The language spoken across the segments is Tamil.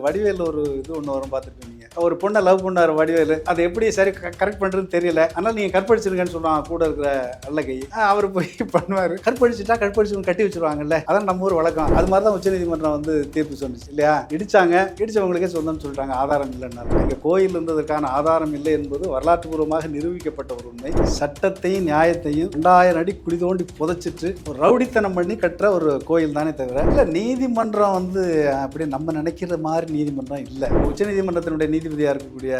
வடிவேல் ஒரு இது ஒன்று வரும் பார்த்துருப்பீங்க. ஒரு பொண்ணை லவ் பண்ணார் வடிவேல். அதை எப்படி சரி கரெக்ட் பண்ணுறதுன்னு தெரியல. அதனால் நீங்கள் கற்பழிச்சிருங்கன்னு சொல்லுவாங்க கூட இருக்கிற அல்லகை. அவர் போய் பண்ணுவார். கற்பழிச்சுட்டா கற்பழிச்சு கட்டி வச்சிருவாங்கல்ல. அதான் நம்ம ஊர் வழக்கம். அது மாதிரி தான் உச்சநீதிமன்றம் வந்து தீர்ப்பு சொன்னிச்சு இல்லையா. இடிச்சவங்களுக்கே சொந்தம்னு சொல்லிட்டாங்க, ஆதாரம் இல்லைன்னா. இங்கே கோயில் இருந்ததற்கான ஆதாரம் இல்லை என்பது வரலாற்றுப்பூர்வமாக நிரூபிக்கப்பட்ட ஒரு உண்மை. சட்டத்தையும் நியாயத்தையும் 2000 அடி குழி தோண்டி புதைச்சிட்டு ஒரு ரவுடித்தனம் பண்ணி கட்டுற ஒரு கோயில் தானே தவிர இல்லை நீதிமன்றம் வந்து அப்படி நம்ம நினைக்கிற மாதிரி நீதிமன்றம் இல்லை. உச்சநீதிமன்றத்தினுடைய நீதிபதியாக இருக்கக்கூடிய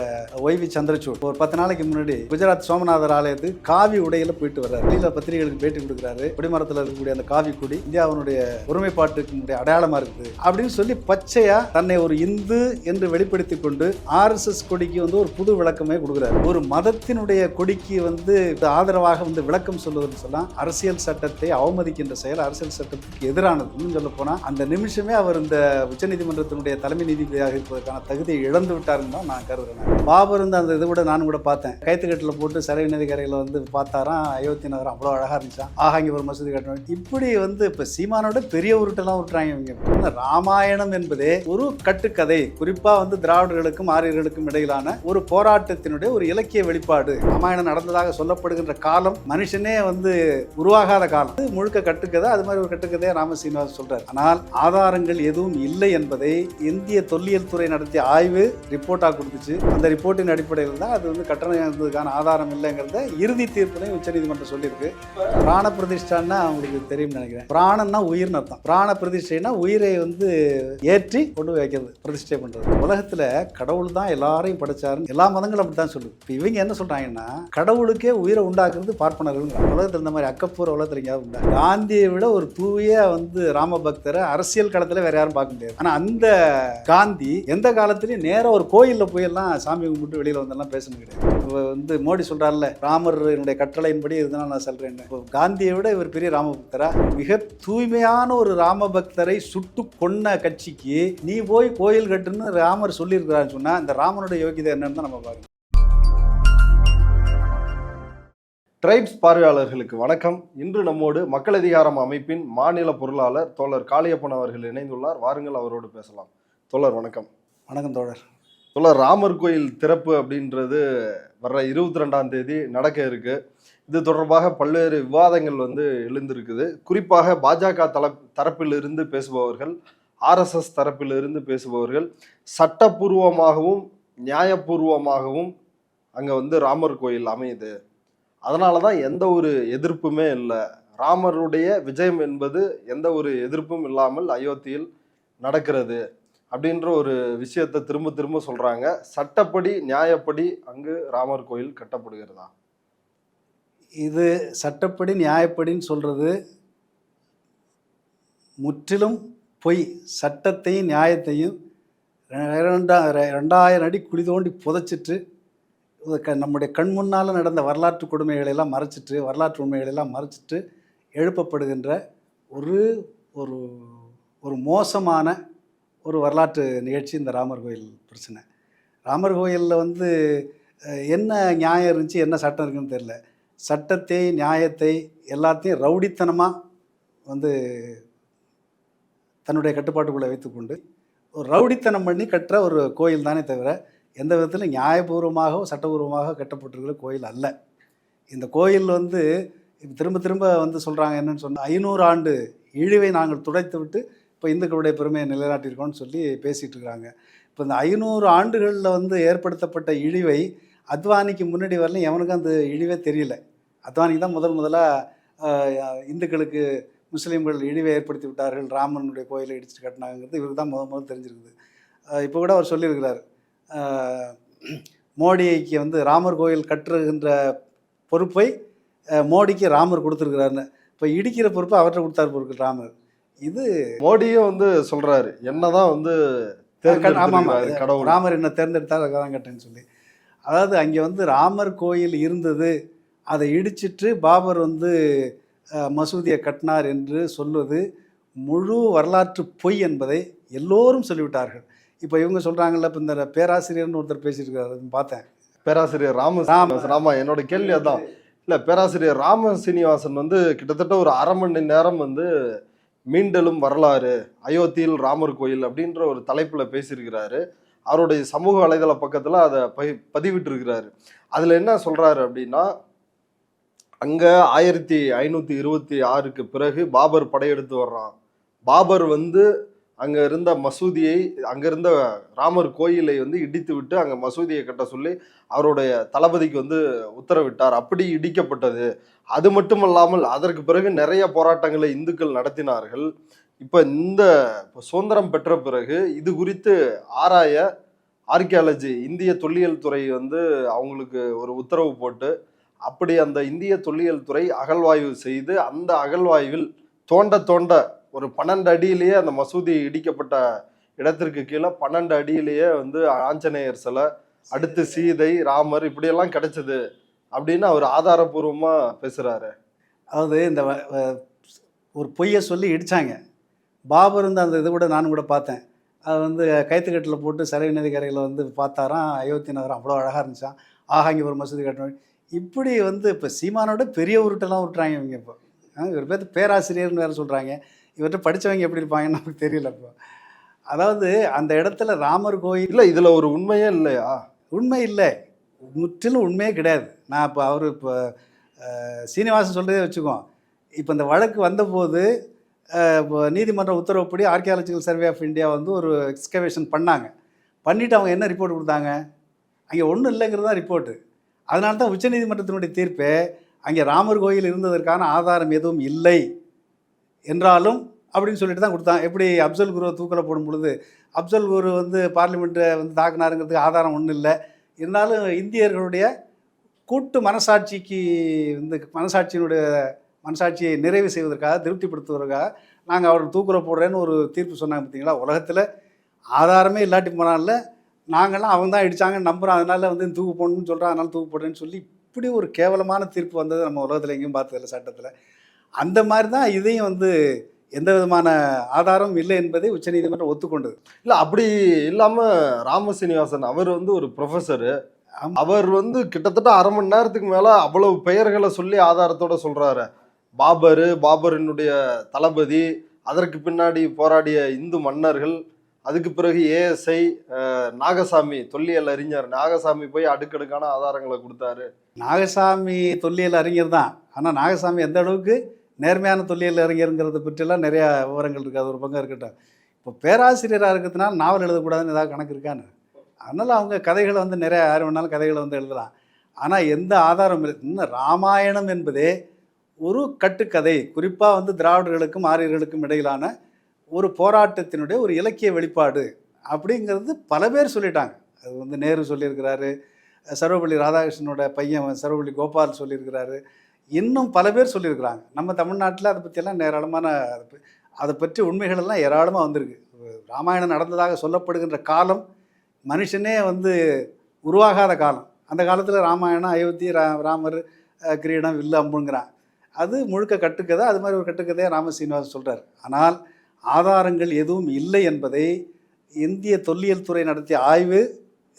ஒய்வி சந்திரசூட் ஒரு 10 நாளைக்கு முன்னாடி குஜராத் சோமநாதர் ஆலயத்துக்கு காவி உடையில போயிட்டு வர்றாரு. வெளியில பத்திரிகைகளுக்கு பேட்டி கொடுக்குறாரு. குடிமரத்தில் இருக்கக்கூடிய அந்த காவி கொடி இந்தியாவுடைய ஒருமைப்பாட்டுக்கு அடையாளமா இருக்குது அப்படின்னு சொல்லி பச்சையா தன்னை ஒரு இந்து என்று வெளிப்படுத்தி கொண்டு RSS கொடிக்கு வந்து ஒரு புது விளக்கமே கொடுக்குறாரு. ஒரு மதத்தினுடைய கொடிக்கு வந்து ஆதரவாக வந்து விளக்கம் சொல்வதுன்னு சொல்லலாம் அரசியல் சட்டத்தை அவமதிக்கின்ற செயல், அரசியல் சட்டத்துக்கு எதிரானது. இன்னும் சொல்ல போனா அந்த நிமிஷமே அவர் இந்த உச்சநீதிமன்றத்தினுடைய தலைமை நீதிபதியாக இருப்பதற்கான தகுதியை இழந்து விட்டாருன்னு தான் நான் கருதுறேன். பாபர் இருந்து அந்த இதை விட நானும் கூட பார்த்தேன். கைத்துக்கட்டில் போட்டு சரை நதிக்கரையில் வந்து பார்த்தாராம் அயோத்தி நகரம் அவ்வளோ அழகா இருந்துச்சான். இங்கே ஒரு மசூதி கட்டணும். இப்படி வந்து இப்போ சீமானோட பெரிய உருட்டெல்லாம் விட்டுறாங்க இவங்க. ராமாயணம் என்பதே ஒரு கட்டுக்கதை, குறிப்பா வந்து திராவிடர்களுக்கும் ஆரியர்களுக்கும் இடையிலான ஒரு போராட்டத்தினுடைய ஒரு இலக்கிய வெளிப்பாடு. ராமாயணம் நடந்ததாக சொல்லப்படுகின்ற காலம் மனுஷனே வந்து உருவாகாத காலம். முழுக்க கட்டுக்கதை. அது மாதிரி ஒரு கட்டுக்கதையை ராம சீனிவாசன் சொல்றாரு. ஆனால் ஆதாரங்கள் எதுவும் இல்லை என்பதை இந்திய தொல்லியல் துறை நடத்திய ஆய்வு ரிப்போர்ட்டாக கொடுத்துச்சு. அந்த ரிப்போர்ட்டின் அடிப்படையில் தான் அது வந்து கட்டணம் இருந்ததுக்கான ஆதாரம் இல்லைங்கிறத இறுதி தீர்ப்புலையும் உச்சநீதிமன்றம் சொல்லியிருக்கு. பிராண பிரதிஷ்டான்னா அவங்களுக்கு தெரியும் நினைக்கிறேன். பிராணன்னா உயிர்னு அர்த்தம். பிராண பிரதிஷ்டைனா உயிரை வந்து ஏற்றி கொண்டு வைக்கிறது, பிரதிஷ்டை பண்றது. உலகத்துல கடவுள் தான் எல்லாரையும் படைச்சாருன்னு எல்லா மதங்களும் அப்படித்தான் சொல்லுது. இப்போ இவங்க என்ன சொல்றாங்கன்னா கடவுளுக்கே உயிரை உண்டாக்குறது பார்ப்பனர்கள். உலகத்தில் இந்த மாதிரி அக்கப்பூர் உலகத்தில் எங்கேயாவது உண்டா? காந்தியை விட ஒரு தூய வந்து ராம பக்தரை அரசியல் களத்துல வேற யாரும் பார்க்க முடியாது. ஆனா அந்த காந்தி எந்த காலத்திலயும் நேரம் ஒரு கோயில்ல போய் எல்லாம் சாமி கும்பிட்டு வெளியில வந்தெல்லாம் பேசணும் கிடையாது. வந்து மோடி சொல்றாருல்ல, ராமர் என்னுடைய கட்டளையின்படி இதனால நான் சொல்றேன். காந்தியை விட இவர் பெரிய ராம பக்தரா? மிக தூய்மையான ஒரு ராம பக்தரை சுட்டு கொன்ன கட்சிக்கு நீ போய் கோயில் கட்டுன்னு ராமர் சொல்லியிருக்கிறான்னு சொன்னா இந்த ராமனுடைய யோகிதை என்னன்னு தான் நம்ம பாருங்க. ட்ரைப்ஸ் பார்வையாளர்களுக்கு வணக்கம். இன்று நம்மோடு மக்கள் அதிகாரம் அமைப்பின் மாநில பொருளாளர் தோழர் காளியப்பன் அவர்கள் இணைந்துள்ளார். வாருங்கள் அவரோடு பேசலாம். தோழர் வணக்கம். வணக்கம் தோழர். தோழர், ராமர் கோயில் திறப்பு அப்படின்றது வர்ற 22ஆம் தேதி நடக்க இருக்கு. இது தொடர்பாக பல்வேறு விவாதங்கள் வந்து எழுந்திருக்குது. குறிப்பாக பாஜக தரப்பிலிருந்து பேசுபவர்கள், RSS தரப்பிலிருந்து பேசுபவர்கள் சட்டப்பூர்வமாகவும் நியாயபூர்வமாகவும் அங்கே வந்து ராமர் கோயில் அமையுது, அதனால தான் எந்த ஒரு எதிர்ப்புமே இல்லை, ராமருடைய விஜயம் என்பது எந்த ஒரு எதிர்ப்பும் இல்லாமல் அயோத்தியில் நடக்கிறது அப்படின்ற ஒரு விஷயத்தை திரும்ப திரும்ப சொல்றாங்க. சட்டப்படி நியாயப்படி அங்கு ராமர் கோயில் கட்டப்படுகிறதா? இது சட்டப்படி நியாயப்படின்னு சொல்றது முற்றிலும் பொய். சட்டத்தையும் நியாயத்தையும் 2000 அடி குழி தோண்டி புதைச்சிட்டு நம்முடைய கண் முன்னால் நடந்த வரலாற்று கொடுமைகளெல்லாம் மறைச்சிட்டு, வரலாற்று உண்மைகளெல்லாம் மறைச்சிட்டு எழுப்பப்படுகின்ற ஒரு ஒரு ஒரு மோசமான ஒரு வரலாற்று நிகழ்ச்சி இந்த ராமர் கோயில் பிரச்சனை. ராமர் கோயிலில் வந்து என்ன நியாயம் இருந்துச்சு, என்ன சட்டம் இருக்குன்னு தெரியல. சட்டத்தை நியாயத்தை எல்லாத்தையும் ரவுடித்தனமாக வந்து தன்னுடைய கட்டுப்பாட்டுக்குள்ளே வைத்துக்கொண்டு ஒரு ரவுடித்தனம் பண்ணி கட்டுற ஒரு கோயில் தானே தவிர எந்த விதத்தில் நியாயபூர்வமாகவும் சட்டபூர்வமாக கட்டப்பட்டிருக்கிற கோயில் அல்ல. இந்த கோயில் வந்து திரும்ப திரும்ப வந்து சொல்கிறாங்க என்னன்னு சொன்னால் 500 ஆண்டு இழிவை நாங்கள் துடைத்து விட்டு இப்போ இந்துக்களுடைய பெருமையை நிலைநாட்டியிருக்கோம்னு சொல்லி பேசிகிட்டு இருக்கிறாங்க. இப்போ இந்த 500 ஆண்டுகளில் வந்து ஏற்படுத்தப்பட்ட இழிவை அத்வானிக்கு முன்னாடி வரலையும் எவனுக்கும் அந்த இழிவே தெரியல. அத்வானிக்கு தான் முதலாக இந்துக்களுக்கு முஸ்லீம்கள் இழிவை ஏற்படுத்தி விட்டார்கள், ராமனுடைய கோயிலை இடிச்சுட்டு கட்டினாங்கிறது இவருக்கு தான் முதல் தெரிஞ்சிருக்குது. இப்போ கூட அவர் சொல்லியிருக்கிறார், மோடிக்கு வந்து ராமர் கோயில் கட்டுகின்ற பொறுப்பை மோடிக்கு ராமர் கொடுத்துருக்கிறாருன்னு. இப்போ இடிக்கிற பொறுப்பை அவர்கிட்ட கொடுத்தாரு பொறுப்பு ராமர். இது மோடியும் வந்து சொல்றாரு, என்னதான் வந்து கடவுள் ராமர் என்ன தேர்ந்தெடுத்தார் அதுதான் கட்டேன்னு சொல்லி. அதாவது அங்கே வந்து ராமர் கோயில் இருந்தது, அதை இடிச்சிட்டு பாபர் வந்து மசூதியை கட்டினார் என்று சொல்வது முழு வரலாற்று பொய் என்பதை எல்லோரும் சொல்லிவிட்டார்கள். இப்போ இவங்க சொல்கிறாங்கல்ல, இப்போ இந்த பேராசிரியர்னு ஒருத்தர் பேசியிருக்காரு, பார்த்தேன். பேராசிரியர் ராமா என்னோட கேள்வி அதான். இல்லை, பேராசிரியர் ராம சீனிவாசன் வந்து கிட்டத்தட்ட ஒரு 1/2 மணி நேரம் வந்து மீண்டெழும் வரலாறு, அயோத்தியில் ராமர் கோயில் அப்படின்ற ஒரு தலைப்புல பேசியிருக்கிறாரு. அவருடைய சமூக வலைதள பக்கத்துல அதை பதிவிட்டு இருக்கிறாரு. அதுல என்ன சொல்றாரு அப்படின்னா, அங்க 1526க்கு பிறகு பாபர் படையெடுத்து வர்றான். பாபர் வந்து அங்க இருந்த மசூதியை, அங்க இருந்த ராமர் கோயிலை வந்து இடித்து விட்டு அங்க மசூதியை கட்ட சொல்லி அவருடைய தளபதிக்கு வந்து உத்தரவிட்டார். அப்படி இடிக்கப்பட்டது. அது மட்டுமல்லாமல் அதற்கு பிறகு நிறைய போராட்டங்களை இந்துக்கள் நடத்தினார்கள். இப்ப இந்த சுதந்திரம் பெற்ற பிறகு இது குறித்து ஆராய ஆர்கியாலஜி இந்திய தொல்லியல் துறை வந்து அவங்களுக்கு ஒரு உத்தரவு போட்டு, அப்படி அந்த இந்திய தொல்லியல் துறை அகழ்வாய்வு செய்து, அந்த அகழ்வாய்வில் தோண்ட தோண்ட ஒரு 12 அடியிலேயே அந்த மசூதி இடிக்கப்பட்ட இடத்திற்கு கீழே 12 அடியிலேயே வந்து ஆஞ்சநேயர் சிலை, அடுத்து சீதை, ராமர் இப்படியெல்லாம் கிடைச்சது அப்படின்னு அவர் ஆதாரபூர்வமா பேசுறாரு. அதாவது இந்த ஒரு பொய்யை சொல்லி இடித்தாங்க. பாபர் வந்து அந்த இது கூட நானும் கூட பார்த்தேன். அது வந்து கைத்துக்கட்டில் போட்டு சரை நதிக்கரையில் வந்து பார்த்தாராம், அயோத்தி நகரம் அவ்வளோ அழகாக இருந்துச்சான். ஆஹா, இங்கே ஒரு மசூதி கட்டணும். இப்படி வந்து இப்போ சீமானோட பெரிய உருட்டெல்லாம் விட்டுறாங்க இவங்க. இப்போ இவர் பேர் பேராசிரியர்னு வேறு சொல்கிறாங்க. இவர்கிட்ட படித்தவங்க எப்படி இருப்பாங்கன்னு நமக்கு தெரியல. இப்போ அதாவது அந்த இடத்துல ராமர் கோயில் இல்லை, இதில் ஒரு உண்மையே இல்லையா? உண்மை இல்லை, முற்றிலும் உண்மையே கிடையாது. நான் இப்போ அவர் இப்போ சீனிவாசன் சொல்கிறதே வச்சுக்கோம். இப்போ இந்த வழக்கு வந்தபோது நீதிமன்ற உத்தரவுப்படி ஆர்கியாலஜிக்கல் சர்வே ஆஃப் இந்தியா வந்து ஒரு எக்ஸ்கவேஷன் பண்ணாங்க. பண்ணிவிட்டு அவங்க என்ன ரிப்போர்ட் கொடுத்தாங்க? அங்கே ஒன்றும் இல்லைங்கிறது தான் ரிப்போர்ட்டு. அதனால தான் உச்சநீதிமன்றத்தினுடைய தீர்ப்பே அங்கே ராமர் கோயில் இருந்ததற்கான ஆதாரம் எதுவும் இல்லை என்றாலும் அப்படின்னு சொல்லிட்டு தான் கொடுத்தாங்க. எப்படி அப்சல் குருவை தூக்கில் போடும் பொழுது அப்சல் குரு வந்து பார்லிமெண்ட்டை வந்து தாக்குனாருங்கிறதுக்கு ஆதாரம் ஒன்றும் இல்லை, இருந்தாலும் இந்தியர்களுடைய கூட்டு மனசாட்சிக்கு வந்து மனசாட்சியை நிறைவு செய்வதற்காக, திருப்திப்படுத்துவதற்காக நாங்கள் அவர் தூக்கில் போடுறேன்னு ஒரு தீர்ப்பு சொன்னாங்க. பார்த்தீங்களா? உலகத்தில் ஆதாரமே இல்லாட்டி போனால நாங்கள்லாம் அவங்க தான் இடித்தாங்கன்னு நம்புகிறோம், அதனால வந்து தூக்கு போடணும்னு சொல்கிறோம், அதனால தூக்கு போடுறேன்னு சொல்லி இப்படி ஒரு கேவலமான தீர்ப்பு வந்தது நம்ம உலகத்தில் எங்கேயும் பார்த்ததில்ல சட்டத்தில். அந்த மாதிரி தான் இதையும் வந்து எந்த விதமான ஆதாரமும் இல்லை என்பதை உச்சநீதிமன்றம் ஒத்துக்கொண்டது. இல்லை, அப்படி இல்லாமல் ராம சீனிவாசன் அவர் வந்து ஒரு ப்ரொஃபஸரு. அவர் வந்து கிட்டத்தட்ட அரை மணி நேரத்துக்கு மேலே அவ்வளவு பெயர்களை சொல்லி ஆதாரத்தோட சொல்கிறாரு. பாபரினுடைய தளபதி, அதற்கு பின்னாடி போராடிய இந்து மன்னர்கள், அதுக்கு பிறகு ஏஎஸ்ஐ நாகசாமி, தொல்லியல் அறிஞர் நாகசாமி போய் அடுக்கடுக்கான ஆதாரங்களை கொடுத்தாரு. நாகசாமி தொல்லியல் அறிஞர் தான், ஆனால் நாகசாமி எந்த அளவுக்கு நேர்மையான தொல்லியல் அறிஞருங்கிறத பற்றியெல்லாம் நிறையா விவரங்கள் இருக்குது. அது ஒரு பக்கம் இருக்கட்டும். இப்போ பேராசிரியராக இருக்கிறதுனால நாவல் எழுதக்கூடாதுன்னு ஏதாவது கணக்கு இருக்கான்னு? அதனால் அவங்க கதைகளை வந்து நிறைய யார் வேணாலும் கதைகளை வந்து எழுதலாம். ஆனால் எந்த ஆதாரம் இல்லை. இன்னும் ராமாயணம் என்பதே ஒரு கட்டுக்கதை, குறிப்பாக வந்து திராவிடர்களுக்கும் ஆரியர்களுக்கும் இடையிலான ஒரு போராட்டத்தினுடைய ஒரு இலக்கிய வெளிப்பாடு அப்படிங்கிறது பல பேர் சொல்லிட்டாங்க. அது வந்து நேரு சொல்லியிருக்கிறாரு, சர்வப்பள்ளி ராதாகிருஷ்ணனோட பையன் சர்வப்பள்ளி கோபால் சொல்லியிருக்கிறாரு, இன்னும் பல பேர் சொல்லியிருக்கிறாங்க. நம்ம தமிழ்நாட்டில் அதை பற்றியெல்லாம் ஏராளமான அதை பற்றி உண்மைகளெல்லாம் ஏராளமாக வந்திருக்கு. ராமாயணம் நடந்ததாக சொல்லப்படுகின்ற காலம் மனுஷனே வந்து உருவாகாத காலம். அந்த காலத்தில் ராமாயணம், அயோத்தி, ராமர், கிரீடம், வில்லு, அம்புங்கிறான். அது முழுக்க கட்டுக்கதை. அது மாதிரி ஒரு கட்டுக்கதையை ராம சீனிவாசன் சொல்கிறார். ஆனால் ஆதாரங்கள் எதுவும் இல்லை என்பதை இந்திய தொல்லியல் துறை நடத்திய ஆய்வு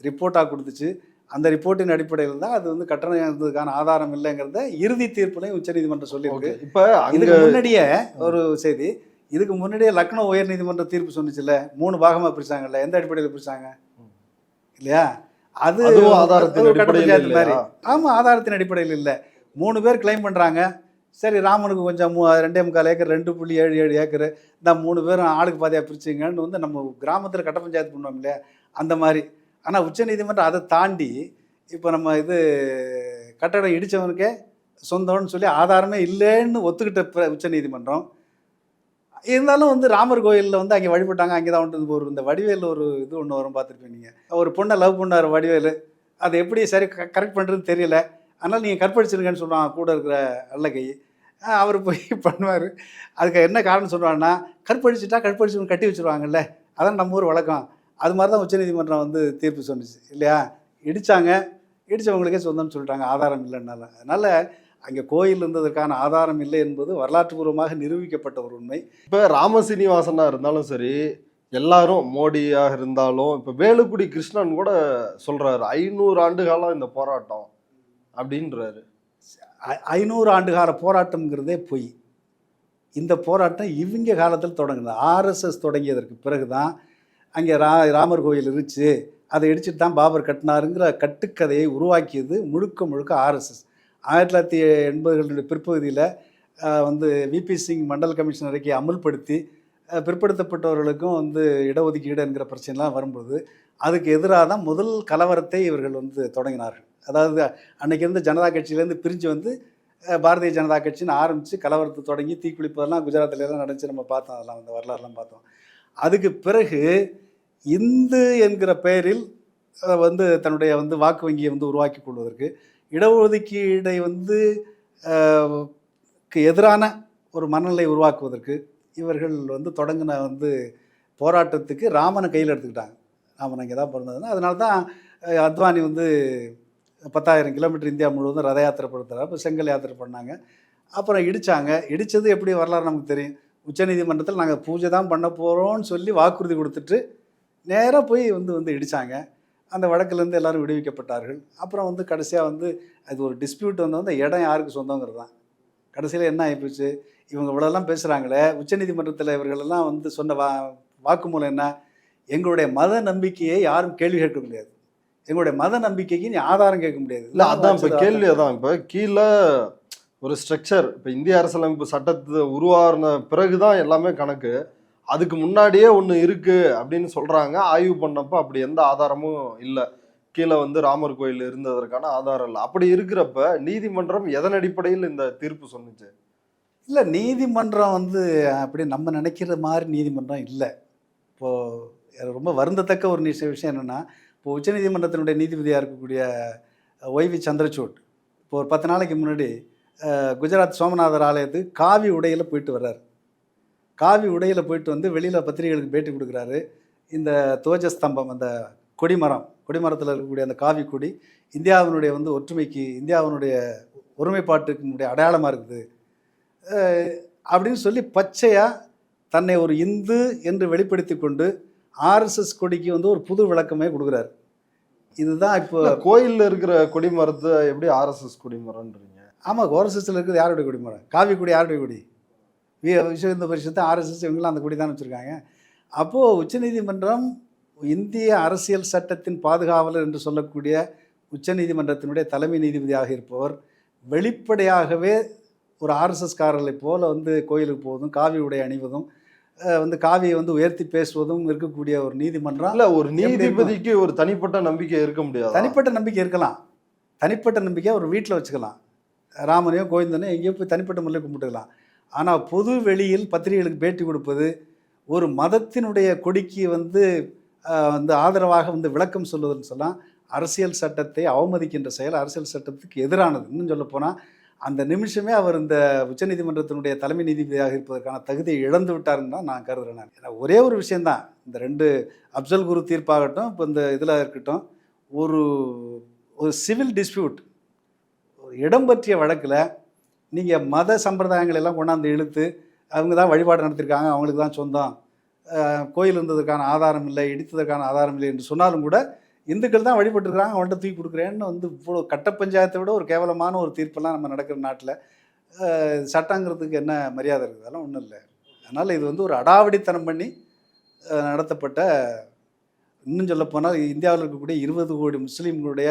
ரிப்போர்ட்டாக கொடுத்துச்சு. அந்த ரிப்போர்ட்டின் அடிப்படையில் தான் அது வந்து கட்டணம் இருந்ததுக்கான ஆதாரம் இல்லைங்கிறத இறுதி தீர்ப்புலையும் உச்சநீதிமன்றம் சொல்லியிருக்கு. இப்போ இதுக்கு முன்னாடியே ஒரு செய்தி, இதுக்கு முன்னாடியே லக்னோ உயர் நீதிமன்றம் தீர்ப்பு சொன்னிச்சுல்ல, 3 பாகமாக பிரிச்சாங்கல்ல, எந்த அடிப்படையில் பிரிச்சாங்க இல்லையா? அது ஆதாரத்தின் மாதிரி. ஆமாம், ஆதாரத்தின் அடிப்படையில் இல்லை. 3 பேர் கிளைம் பண்ணுறாங்க. சரி, ராமனுக்கு கொஞ்சம் 2.25 ஏக்கர், 2.77 ஏக்கர், இந்த 3 பேரும் ஆளுக்கு பாதியாக பிரிச்சுங்கன்னு வந்து நம்ம கிராமத்தில் கட்ட பஞ்சாயத்து பண்ணுவோம் இல்லையா, அந்த மாதிரி. ஆனால் உச்சநீதிமன்றம் அதை தாண்டி இப்போ நம்ம இது கட்டடம் இடித்தவனுக்கே சொந்தம்னு சொல்லி ஆதாரமே இல்லைன்னு ஒத்துக்கிட்ட உச்சநீதிமன்றம், இருந்தாலும் வந்து ராமர் கோயிலில் வந்து அங்கே வழிபட்டாங்க. அங்கே தான் வந்து ஒரு இந்த வடிவேலில் ஒரு இது ஒன்று வரும், பார்த்துருப்பீங்க நீங்கள். ஒரு பொண்ணை லவ் பண்ணார் வடிவேலு, அதை எப்படி சரி கரெக்ட் பண்ணுறதுன்னு தெரியல, அதனால் நீங்கள் கற்பழிச்சிருங்கன்னு சொல்லுவாங்க கூட இருக்கிற அல்லகை. அவர் போய் பண்ணுவார். அதுக்கு என்ன காரணம் சொல்லுவாங்கன்னா, கற்பழிச்சுன்னு கட்டி வச்சுருவாங்கல்ல, அதான் நம்ம ஊர் வழக்கம். அது மாதிரி தான் உச்சநீதிமன்றம் வந்து தீர்ப்பு சொன்னிச்சு இல்லையா? இடித்தவங்களுக்கே சொந்தம்னு சொல்லிட்டாங்க, ஆதாரம் இல்லைன்னால. அதனால் அங்கே கோயில் இருந்ததற்கான ஆதாரம் இல்லை என்பது வரலாற்றுப்பூர்வமாக நிரூபிக்கப்பட்ட ஒரு உண்மை. இப்போ ராம சீனிவாசனாக இருந்தாலும் சரி, எல்லாரும் மோடியாக இருந்தாலும், இப்போ வேலுக்குடி கிருஷ்ணன் கூட சொல்கிறாரு 500 ஆண்டு காலம் இந்த போராட்டம் அப்படின்றாரு. 500 ஆண்டு கால போராட்டம்ங்கிறதே பொய். இந்த போராட்டம் இவங்க காலத்தில் தொடங்குது. ஆர்எஸ்எஸ் தொடங்கியதற்கு பிறகு தான் அங்கே ராமர் கோயில் இருந்துச்சு, அதை இடிச்சிட்டு தான் பாபர் கட்டினாருங்கிற கட்டுக்கதையை உருவாக்கியது முழுக்க முழுக்க ஆர்எஸ்எஸ். 1980களுடைய பிற்பகுதியில் வந்து விபி சிங் மண்டல் கமிஷன் அறிக்கையை அமுல்படுத்தி பிற்படுத்தப்பட்டவர்களுக்கும் வந்து இடஒதுக்கீடு என்கிற பிரச்சனைலாம் வரும்போது அதுக்கு எதிராக தான் முதல் கலவரத்தை இவர்கள் வந்து தொடங்கினார்கள். அதாவது அன்றைக்கி இருந்த ஜனதா கட்சியிலேருந்து பிரிஞ்சு வந்து பாரதிய ஜனதா கட்சின்னு ஆரம்பித்து கலவரத்தை தொடங்கி தீக்குளிப்பதெல்லாம் குஜராத்திலலாம் நடந்துச்சு, நம்ம பார்த்தோம், அதெல்லாம் அந்த வரலாறுலாம் பார்த்தோம். அதுக்கு பிறகு இந்து என்கிற பெயரில் வந்து தன்னுடைய வந்து வாக்கு வங்கியை வந்து உருவாக்கி கொள்வதற்கு, இடஒதுக்கீடை வந்து எதிரான ஒரு மனநிலை உருவாக்குவதற்கு இவர்கள் வந்து தொடங்கின வந்து போராட்டத்துக்கு ராமனை கையில் எடுத்துக்கிட்டாங்க. ராமன் அங்கே தான் பிறந்ததுன்னா அதனால தான் அத்வானி வந்து 10,000 கிலோமீட்டர் இந்தியா முழுவதும் ரத யாத்திரை படுத்துறாரு. அப்போ செங்கல் யாத்திரை பண்ணாங்க. அப்புறம் இடித்தாங்க. இடித்தது எப்படி வரலாறு நமக்கு தெரியும். உச்சநீதிமன்றத்தில் நாங்கள் பூஜை தான் பண்ண போகிறோம்னு சொல்லி வாக்குறுதி கொடுத்துட்டு நேராக போய் வந்து இடித்தாங்க. அந்த வழக்கிலேருந்து எல்லோரும் விடுவிக்கப்பட்டார்கள். அப்புறம் வந்து கடைசியாக வந்து அது ஒரு டிஸ்பியூட் வந்து அந்த இடம் யாருக்கு சொந்தங்கிறது தான். கடைசியில் என்ன ஆகிப்போச்சு, இவங்க இவ்வளோலாம் பேசுகிறாங்களே, உச்சநீதிமன்றத்தில் இவர்களெல்லாம் வந்து சொன்ன வாக்குமூலம் என்ன, எங்களுடைய மத நம்பிக்கையை யாரும் கேள்வி கேட்க முடியாது, எங்களுடைய மத நம்பிக்கைக்கு நீ ஆதாரம் கேட்க முடியாது. இல்லை அதான் இப்போ கேள்வி அதான். இப்போ கீழே ஒரு ஸ்ட்ரக்சர், இப்போ இந்திய அரசியலமைப்பு சட்டத்தை உருவான பிறகு தான் எல்லாமே கணக்கு. அதுக்கு முன்னாடியே ஒன்று இருக்குது அப்படின்னு சொல்கிறாங்க. ஆய்வு பண்ணப்போ அப்படி எந்த ஆதாரமும் இல்லை. கீழே வந்து ராமர் கோயில் இருந்ததற்கான ஆதாரம் இல்லை. அப்படி இருக்கிறப்ப நீதிமன்றம் எதன் அடிப்படையில் இந்த தீர்ப்பு சொன்னிச்சு? இல்லை, நீதிமன்றம் வந்து அப்படி நம்ம நினைக்கிற மாதிரி நீதிமன்றம் இல்லை. இப்போது ரொம்ப வருந்தத்தக்க ஒரு விஷயம் என்னென்னா, இப்போ உச்சநீதிமன்றத்தினுடைய நீதிபதியாக இருக்கக்கூடிய ஒய்வி சந்திரசூட் இப்போ ஒரு 10 நாளைக்கு முன்னாடி குஜராத் சோமநாதர் ஆலயத்துக்கு காவி உடையில் போயிட்டு வர்றாரு. காவி உடையில் போயிட்டு வந்து வெளியில் பத்திரிகைகளுக்கு பேட்டி கொடுக்குறாரு. இந்த துவஜஸ்தம்பம், அந்த கொடிமரத்தில் இருக்கக்கூடிய அந்த காவி கொடி இந்தியாவினுடைய வந்து ஒற்றுமைக்கு, இந்தியாவினுடைய ஒருமைப்பாட்டுக்கினுடைய அடையாளமாக இருக்குது அப்படின்னு சொல்லி பச்சையாக தன்னை ஒரு இந்து என்று வெளிப்படுத்தி கொண்டு ஆர்எஸ்எஸ் கொடிக்கு வந்து ஒரு புது விளக்கமே கொடுக்குறாரு. இதுதான் இப்போ கோயிலில் இருக்கிற கொடிமரத்தை எப்படி ஆர்எஸ்எஸ் கொடிமரம்ன்றீங்க? ஆமாம், ஆர்எஸ்எஸ்ல இருக்குது. யாருடைய கொடிமரம்? காவி கொடி யாருடைய கொடி? விஸ்வ இந்து பரிஷத்து, ஆர்எஸ்எஸ் இவங்களாம் அந்த கொடி தான் வச்சுருக்காங்க. அப்போது உச்சநீதிமன்றம் இந்திய அரசியல் சட்டத்தின் பாதுகாவலர் என்று சொல்லக்கூடிய உச்சநீதிமன்றத்தினுடைய தலைமை நீதிபதியாக இருப்பவர் வெளிப்படையாகவே ஒரு ஆர்எஸ்எஸ்காரர்களை போல் வந்து கோயிலுக்கு போவதும், காவி உடை அணிவதும், வந்து காவியை வந்து உயர்த்தி பேசுவதும் இருக்கக்கூடிய ஒரு நீதிமன்றம். இல்லை, ஒரு நீதிபதிக்கு ஒரு தனிப்பட்ட நம்பிக்கை இருக்க முடியாது. தனிப்பட்ட நம்பிக்கை இருக்கலாம். தனிப்பட்ட நம்பிக்கையை ஒரு வீட்டில் வச்சுக்கலாம். ராமனையோ கோவிந்தனையோ எங்கேயோ போய் தனிப்பட்ட முறையில் கும்பிட்டுக்கலாம். ஆனால் பொது வெளியில் பத்திரிகைகளுக்கு பேட்டி கொடுப்பது, ஒரு மதத்தினுடைய கொடிக்கு வந்து ஆதரவாக வந்து விளக்கம் சொல்வதுன்னு சொன்னால் அரசியல் சட்டத்தை அவமதிக்கின்ற செயல், அரசியல் சட்டத்துக்கு எதிரானது. இன்னும் சொல்லப்போனால் அந்த நிமிஷமே அவர் இந்த உச்சநீதிமன்றத்தினுடைய தலைமை நீதிபதியாக இருப்பதற்கான தகுதியை இழந்து விட்டாருன்னு தான் நான் கருதுகிறேன். ஏன்னா ஒரே ஒரு விஷயந்தான், இந்த 2 அப்சல் குரு தீர்ப்பாகட்டும், இப்போ இந்த இதில் இருக்கட்டும், ஒரு சிவில் டிஸ்பியூட், ஒரு இடம் பற்றிய வழக்கில் நீங்கள் மத சம்பிரதாயங்கள் எல்லாம் கொண்டாந்து இழுத்து அவங்க தான் வழிபாடு நடத்திருக்காங்க, அவங்களுக்கு தான் சொந்தம், கோயில் இருந்ததுக்கான ஆதாரம் இல்லை, இடித்ததற்கான ஆதாரம் இல்லை என்று சொன்னாலும் கூட இந்துக்கள் தான் வழிபட்டுருக்காங்க, அவன்கிட்ட தூக்கி கொடுக்குறேன்னு வந்து இவ்வளோ கட்ட பஞ்சாயத்தை விட ஒரு கேவலமான ஒரு தீர்ப்பெல்லாம் நம்ம நடக்கிற நாட்டில் சட்டங்கிறதுக்கு என்ன மரியாதை இருக்குது? அதெல்லாம் ஒன்றும் இல்லை. அதனால் இது வந்து ஒரு அடாவடித்தனம் பண்ணி நடத்தப்பட்ட, இன்னும் சொல்லப்போனால் இந்தியாவில் இருக்கக்கூடிய 20 கோடி முஸ்லீம்களுடைய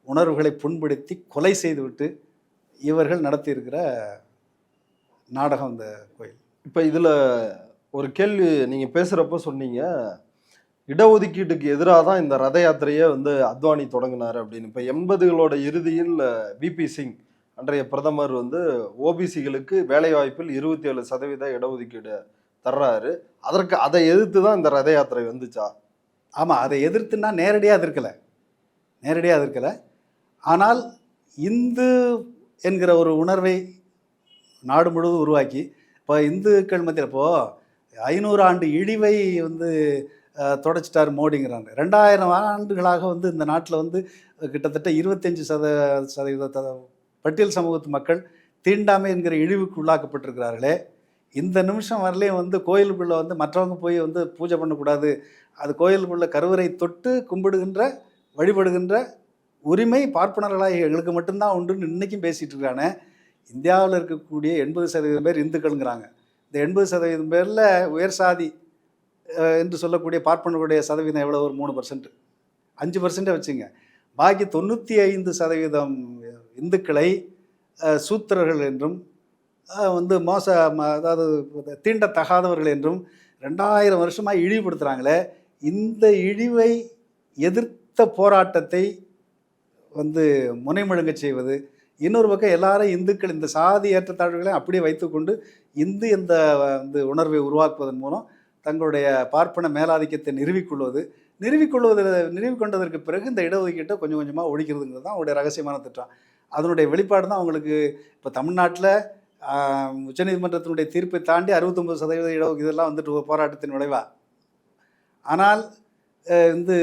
உணர்வுகளை புண்படுத்தி கொலை செய்துவிட்டு இவர்கள் நடத்தியிருக்கிற நாடகம் இந்த கோயில். இப்போ இதில் ஒரு கேள்வி நீங்கள் பேசுகிறப்ப சொன்னீங்க, இடஒதுக்கீட்டுக்கு எதிராக தான் இந்த ரத யாத்திரையை வந்து அத்வானி தொடங்கினார் அப்படின்னு. இப்போ 80களோட இறுதியில் விபி சிங் அன்றைய பிரதமர் வந்து ஓபிசிகளுக்கு வேலைவாய்ப்பில் 27% இடஒதுக்கீடு தர்றாரு. அதை எதிர்த்து தான் இந்த ரத யாத்திரை வந்துச்சா? ஆமாம், அதை எதிர்த்துன்னா நேரடியாக எதிர்க்கலை. ஆனால் இந்து என்கிற ஒரு உணர்வை நாடு முழுவதும் உருவாக்கி, இப்போ இந்துக்கள் மத்தியில் இப்போது 500 ஆண்டு இழிவை வந்து தொடச்சிட்டார் மோடிங்கிறாங்க. 2000 ஆண்டுகளாக வந்து இந்த நாட்டில் வந்து கிட்டத்தட்ட 25% பட்டியல் சமூகத்து மக்கள் தீண்டாமை என்கிற இழிவுக்கு உள்ளாக்கப்பட்டிருக்கிறார்களே. இந்த நிமிஷம் வரலையும் வந்து கோயிலுக்குள்ளே வந்து மற்றவங்க போய் வந்து பூஜை பண்ணக்கூடாது, அது கோயிலுக்குள்ளே கருவறை தொட்டு கும்பிடுகின்ற வழிபடுகின்ற உரிமை பார்ப்பனர்களாக எங்களுக்கு மட்டும்தான் உண்டுன்னு இன்றைக்கும் பேசிகிட்டு இருக்கானே. இந்தியாவில் இருக்கக்கூடிய 80% பேர் இந்துக்கள்ங்கிறாங்க. இந்த 80% பேரில் உயர் சாதி என்று சொல்லக்கூடிய பார்ப்பனர்களுடைய சதவீதம் எவ்வளோ? ஒரு 3%, 5% வச்சுங்க. பாக்கி 95% இந்துக்களை சூத்திரர்கள் என்றும் வந்து அதாவது தீண்டத்தகாதவர்கள் என்றும் 2000 வருஷமாக இழிவுபடுத்துகிறாங்களே. இந்த இழிவை எதிர்த்த போராட்டத்தை வந்து முனைமுழுங்க செய்வது, இன்னொரு பக்கம் எல்லாரும் இந்துக்கள் இந்த சாதி ஏற்றத்தாழ்வுகளை அப்படியே வைத்துக்கொண்டு இந்து இந்த வந்து உணர்வை உருவாக்குவதன் மூலம் தங்களுடைய பார்ப்பன மேலாதிக்கத்தை நிறுவிக்கொண்டதற்கு பிறகு இந்த இடஒதுக்கீட்டை கொஞ்சம் கொஞ்சமாக ஒழிக்கிறதுங்கிறது தான் அவங்களுடைய ரகசியமான திட்டம். அதனுடைய வெளிப்பாடு தான் அவங்களுக்கு இப்போ தமிழ்நாட்டில் உச்சநீதிமன்றத்தினுடைய தீர்ப்பை தாண்டி 69% இடஒதுக்கீடு இதெல்லாம் வந்துட்டு போராட்டத்தின் விளைவா. ஆனால் வந்து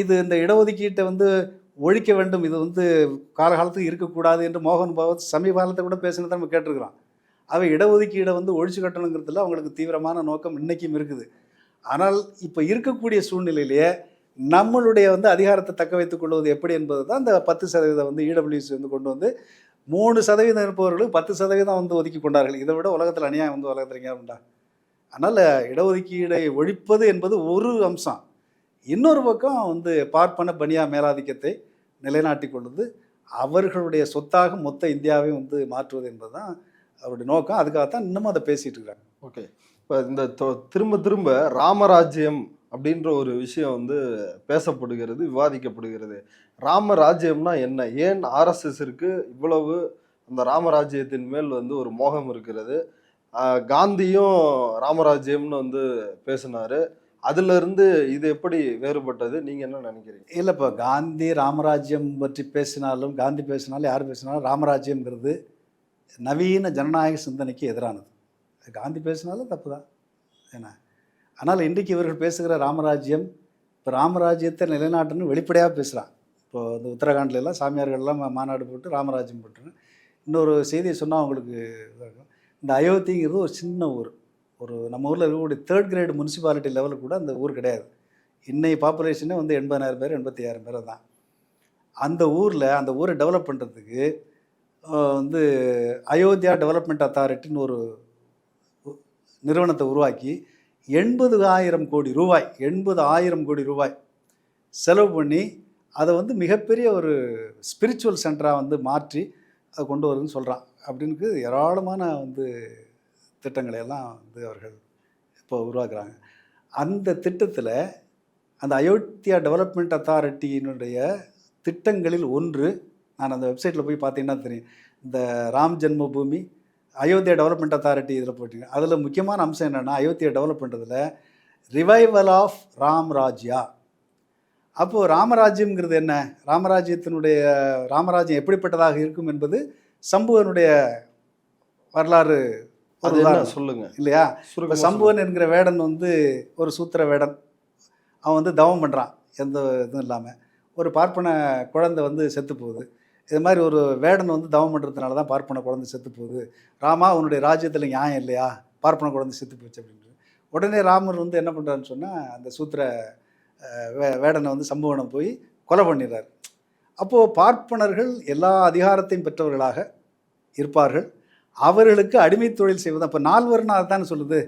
இந்த இடஒதுக்கீட்டை வந்து ஒழிக்க வேண்டும், இது வந்து காலகாலத்துக்கு இருக்கக்கூடாது என்று மோகன் பகவத் சமீப காலத்தை கூட பேசினதை நம்ம கேட்டிருக்கிறோம். அவை இடஒதுக்கீடை வந்து ஒழிச்சு கட்டணுங்கிறதுல அவங்களுக்கு தீவிரமான நோக்கம் இன்றைக்கும் இருக்குது. ஆனால் இப்போ இருக்கக்கூடிய சூழ்நிலையிலேயே நம்மளுடைய வந்து அதிகாரத்தை தக்க வைத்துக் கொள்வது எப்படி என்பது தான் இந்த 10% வந்து இடபிள்யூசி வந்து கொண்டு வந்து 3% இருப்பவர்களுக்கு 10% வந்து ஒதுக்கி கொண்டார்கள். இதை விட உலகத்தில் அநியாயம் வந்து உலகத்தில் எங்கேயா உண்டா? அதனால் இடஒதுக்கீடை ஒழிப்பது என்பது ஒரு அம்சம். இன்னொரு பக்கம் வந்து பார்ப்பன பனியா மேலாதிக்கத்தை நிலைநாட்டி கொள்வது, அவர்களுடைய சொத்தாக மொத்த இந்தியாவையும் வந்து மாற்றுவது என்பது தான் அவருடைய நோக்கம். அதுக்காகத்தான் இன்னமும் அதை பேசிகிட்டு இருக்காங்க. ஓகே, இப்போ இந்த திரும்ப திரும்ப ராமராஜ்யம் அப்படின்ற ஒரு விஷயம் வந்து பேசப்படுகிறது, விவாதிக்கப்படுகிறது. ராமராஜ்யம்னா என்ன? ஏன் ஆர்எஸ்எஸ்ஸிற்கு இவ்வளவு அந்த ராமராஜ்யத்தின் மேல் வந்து ஒரு மோகம் இருக்கிறது? காந்தியும் ராமராஜ்யம்னு வந்து பேசினாரு. அதுல இருந்து இது எப்படி வேறுபட்டது? நீங்க என்ன நினைக்கிறீங்க? இல்லை, இப்போ காந்தி ராமராஜ்யம் பற்றி பேசினாலும், காந்தி பேசினாலும், யார் பேசினாலும் ராமராஜ்யம்ங்கிறது நவீன ஜனநாயக சிந்தனைக்கு எதிரானது. காந்தி பேசினாலும் தப்பு தான் ஏன்னா. ஆனால் இன்றைக்கு இவர்கள் பேசுகிற ராமராஜ்யம், இப்போ ராமராஜ்யத்தை நிலைநாட்டுன்னு வெளிப்படையாக பேசுகிறான். இப்போது இந்த உத்தரகாண்ட்லாம் சாமியார்கள்லாம் மாநாடு போட்டு ராமராஜ்யம் போட்டுருன்னு இன்னொரு செய்தியை சொன்னால் அவங்களுக்கு இந்த அயோத்திங்கிறது ஒரு சின்ன ஊர். ஒரு நம்ம ஊரில் இருக்கக்கூடிய 3rd கிரேட் முனிசிபாலிட்டி லெவலில் கூட அந்த ஊர் கிடையாது. இன்னைய பாப்புலேஷனே வந்து 80,000 பேர் 85,000 பேர் தான். அந்த ஊரை டெவலப் பண்ணுறதுக்கு வந்து அயோத்தியா டெவலப்மெண்ட் அத்தாரிட்டின்னு ஒரு நிறுவனத்தை உருவாக்கி 80,000 கோடி ரூபாய் செலவு பண்ணி அதை வந்து மிகப்பெரிய ஒரு ஸ்பிரிச்சுவல் சென்டராக வந்து மாற்றி அதை கொண்டு வருதுன்னு சொல்கிறான். அப்படின்னு ஏராளமான வந்து திட்டங்களை எல்லாம் வந்து அவர்கள் இப்போ உருவாக்குறாங்க. அந்த திட்டத்தில் அந்த அயோத்தியா டெவலப்மெண்ட் அத்தாரிட்டியினுடைய திட்டங்களில் ஒன்று, நான் அந்த வெப்சைட்டில் போய் பார்த்தீங்கன்னா தெரியும், இந்த ராம் ஜென்ம பூமி அயோத்தியா டெவலப்மெண்ட் அத்தாரிட்டி இதில் போட்டிங்க. அதில் முக்கியமான அம்சம் என்னென்னா, அயோத்தியா டெவலப் பண்ணுறதுல ரிவைவல் ஆஃப் ராம்ராஜ்யா. அப்போது ராமராஜ்யம்ங்கிறது என்ன? ராமராஜ்யம் எப்படிப்பட்டதாக இருக்கும் என்பது சம்புவனுடைய வரலாறு சொல்லுங்க இல்லையா? இப்போ சம்புவன் என்கிற வேடன் வந்து ஒரு சூத்திர வேடன். அவன் வந்து தவம் பண்ணுறான், எந்த இதுவும் இல்லாமல். ஒரு பார்ப்பன குழந்தை வந்து செத்து போகுது. இது மாதிரி ஒரு வேடன் வந்து தவம் பண்ணுறதுனால தான் பார்ப்பன குழந்தை செத்து போகுது. ராமா, உன்னுடைய ராஜ்யத்தில் நியாயம் இல்லையா? பார்ப்பன குழந்தை செத்து போச்சு அப்படின்ட்டு உடனே ராமர் வந்து என்ன பண்ணுறாருன்னு சொன்னால், அந்த சூத்திர வேடனை வந்து சம்புவனை போய் கொலை பண்ணிடுறார். அப்போது பார்ப்பனர்கள் எல்லா அதிகாரத்தையும் பெற்றவர்களாக இருப்பார்கள். அவர்களுக்கு அடிமை தொழில் செய்வது தான். இப்போ 4 வர்ணம் அதை தானே சொல்லுது.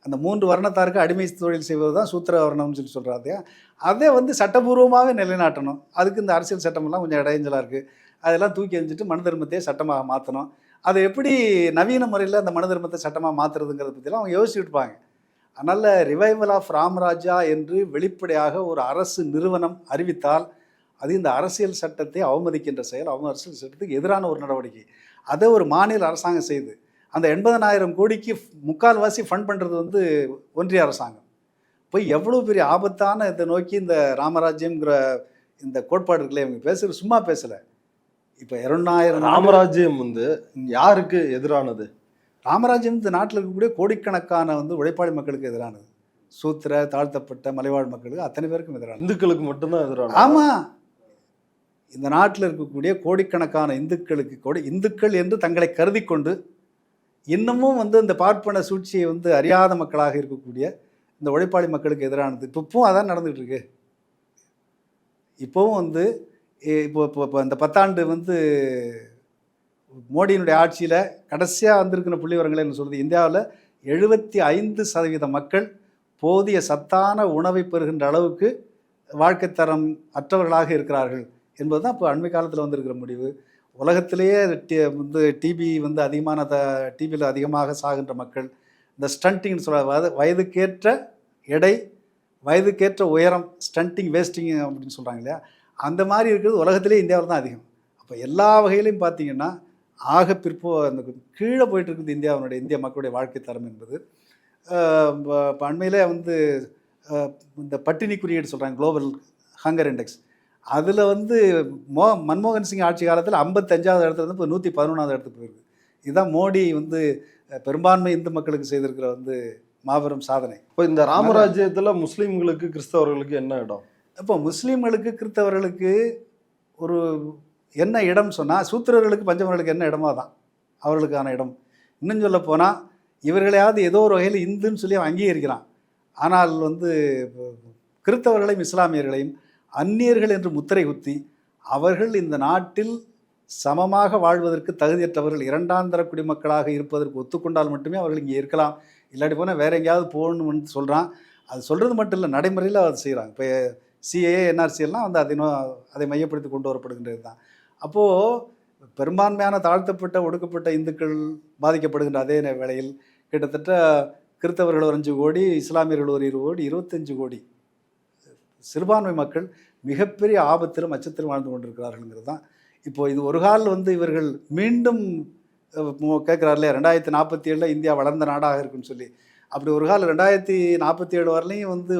அந்த 3 வர்ணத்தாருக்கு அடிமை தொழில் செய்வது தான் சூத்திர வர்ணம்னு சொல்லி சொல்கிறாரு. அதை வந்து சட்டபூர்வமாகவே நிலைநாட்டணும். அதுக்கு இந்த அரசியல் சட்டமெல்லாம் கொஞ்சம் இடைஞ்சலாக இருக்குது. அதெல்லாம் தூக்கி எறிஞ்சிட்டு மனு தர்மத்தையே சட்டமாக மாற்றணும். அதை எப்படி நவீன முறையில் அந்த மனு தர்மத்தை சட்டமாக மாற்றுறதுங்கிறத பற்றிலாம் அவங்க யோசிச்சுட்டு இருப்பாங்க. அதனால் ரிவைவல் ஆஃப் ராமராஜா என்று வெளிப்படையாக ஒரு அரசு நிறுவனம் அறிவித்தால் அது இந்த அரசியல் சட்டத்தை அவமதிக்கின்ற செயல், அரசியல் சட்டத்துக்கு எதிரான ஒரு நடவடிக்கை. அதை ஒரு மாநில அரசாங்கம் செய்து அந்த 80,000 கோடிக்கு 3/4 ஃபண்ட் பண்ணுறது வந்து ஒன்றிய அரசாங்கம். போய் எவ்வளோ பெரிய ஆபத்தான இதை நோக்கி இந்த ராமராஜ்யம்ங்கிற இந்த கோட்பாடு இருக்குல்ல, இவங்க பேசுகிறது சும்மா பேசலை. இப்போ 200,000 ராமராஜ்யம் வந்து யாருக்கு எதிரானது? ராமராஜ்யம் இந்த நாட்டில் இருக்கக்கூடிய கோடிக்கணக்கான வந்து உழைப்பாளி மக்களுக்கு எதிரானது. சூத்திர, தாழ்த்தப்பட்ட மலைவாழ் மக்களுக்கு அத்தனை பேருக்கும் எதிரானது. இந்துக்களுக்கு மட்டும்தான் எதிரானது. ஆமாம், இந்த நாட்டில் இருக்கக்கூடிய கோடிக்கணக்கான இந்துக்கள் என்று தங்களை கருதி கொண்டு இன்னமும் வந்து இந்த பார்ப்பன சூழ்ச்சியை வந்து அறியாத மக்களாக இருக்கக்கூடிய இந்த உழைப்பாளி மக்களுக்கு எதிரானது. இப்போவும் அதான் நடந்துகிட்டு இருக்கு. இப்போவும் வந்து இப்போ இந்த 10 ஆண்டு வந்து மோடியினுடைய ஆட்சியில் கடைசியாக வந்திருக்கிற புள்ளி விவரங்களை என்ன சொல்லுது, இந்தியாவில் 75% மக்கள் போதிய சத்தான உணவை பெறுகின்ற அளவுக்கு வாழ்க்கை தரம் அற்றவர்களாக இருக்கிறார்கள் என்பது தான் இப்போ அண்மை காலத்தில் வந்திருக்கிற முடிவு. உலகத்திலேயே டிபி வந்து அதிகமான டிபியில் அதிகமாக சாகின்ற மக்கள், இந்த ஸ்டண்டிங்னு சொல்ல வயதுக்கேற்ற எடை, வயதுக்கேற்ற உயரம், ஸ்டண்டிங் வேஸ்டிங் அப்படின்னு சொல்கிறாங்க இல்லையா, அந்த மாதிரி இருக்கிறது உலகத்திலே இந்தியாவில் தான் அதிகம். அப்போ எல்லா வகையிலையும் பார்த்தீங்கன்னா அந்த கீழே போயிட்டு இருக்குது இந்திய மக்களுடைய வாழ்க்கை தரம் என்பது. இப்போ அண்மையிலே வந்து இந்த பட்டினி குறியீடு சொல்கிறாங்க, குளோபல் ஹங்கர் இண்டெக்ஸ், அதில் வந்து மன்மோகன் சிங் ஆட்சி காலத்தில் 55வது இடத்துல இருந்து இப்போ 111வது இடத்துக்கு போயிருக்கு. இதுதான் மோடி வந்து பெரும்பான்மை இந்து மக்களுக்கு செய்திருக்கிற வந்து மாபெரும் சாதனை. இப்போ இந்த ராமராஜ்யத்தில் முஸ்லீம்களுக்கு கிறிஸ்தவர்களுக்கு என்ன இடம்? இப்போ முஸ்லீம்களுக்கு கிறிஸ்தவர்களுக்கு ஒரு என்ன இடம் சொன்னால், சூத்திரர்களுக்கு பஞ்சமர்களுக்கு என்ன இடமோ தான் அவர்களுக்கான இடம். இன்னும் சொல்ல போனால் இவர்களையாவது ஏதோ ஒரு வகையில் இந்துன்னு சொல்லி அவன் அங்கீகரிக்கிறான். ஆனால் வந்து கிறிஸ்தவர்களையும் இஸ்லாமியர்களையும் அந்நியர்கள் என்று முத்திரை குத்தி அவர்கள் இந்த நாட்டில் சமமாக வாழ்வதற்கு தகுதியற்றவர்கள், இரண்டாந்தர குடிமக்களாக இருப்பதற்கு ஒத்துக்கொண்டால் மட்டுமே அவர்கள் இங்கே இருக்கலாம், இல்லாட்டி போனால் வேறு எங்கேயாவது போகணும்னு சொல்கிறான். அது சொல்கிறது மட்டும் இல்லை, நடைமுறையில் அதை செய்கிறாங்க. இப்போ சிஏஏ என்ஆர்சிஎல்லாம் வந்து அதை மையப்படுத்தி கொண்டு வரப்படுகின்றது தான். அப்போது பெரும்பான்மையான தாழ்த்தப்பட்ட ஒடுக்கப்பட்ட இந்துக்கள் பாதிக்கப்படுகின்ற அதே வேளையில் கிட்டத்தட்ட கிறிஸ்தவர்கள் ஒரு 5 கோடி, இஸ்லாமியர்கள் ஒரு 20 கோடி, 25 கோடி சிறுபான்மை மக்கள் மிகப்பெரிய ஆபத்திலும் அச்சத்திலும் வாழ்ந்து கொண்டிருக்கிறார்கள்ங்கிறது தான். இப்போது இது ஒரு காலில் வந்து இவர்கள் மீண்டும் கேட்குறாருலையா 2047 இந்தியா வளர்ந்த நாடாக இருக்குன்னு சொல்லி. அப்படி ஒரு காலம் 2047 வரலையும் வந்து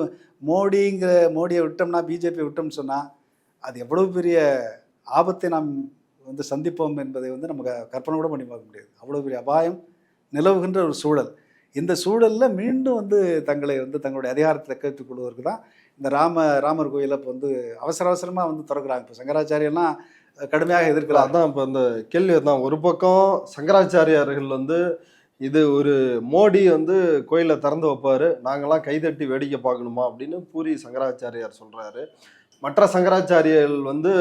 மோடியை விட்டோம்னா, பிஜேபியை விட்டோம்னு சொன்னால் அது எவ்வளவு பெரிய ஆபத்தை நாம் வந்து சந்திப்போம் என்பதை வந்து நம்ம கற்பனை கூட பண்ணி பார்க்க முடியாது. அவ்வளோ பெரிய அபாயம் நிலவுகின்ற ஒரு சூழல். இந்த சூழலில் மீண்டும் வந்து தங்களை வந்து தங்களுடைய அதிகாரத்தை தக்கவைத்துக் கொள்வதற்கு தான் இந்த ராமர் கோயிலை இப்போ வந்து அவசரமாக வந்து திறக்கிறாங்க. இப்போ சங்கராச்சாரியெல்லாம் கடுமையாக எதிர்க்கிறாங்க. அதான் இப்போ இந்த கேள்வி தான். ஒரு பக்கம் சங்கராச்சாரியார்கள் வந்து இது ஒரு மோடி வந்து கோயிலை திறந்து வைப்பார், நாங்கள்லாம் கைதட்டி வேடிக்கை பார்க்கணுமா அப்படின்னு பூரி சங்கராச்சாரியார் சொல்கிறாரு. மற்ற சங்கராச்சாரியர்கள் வந்து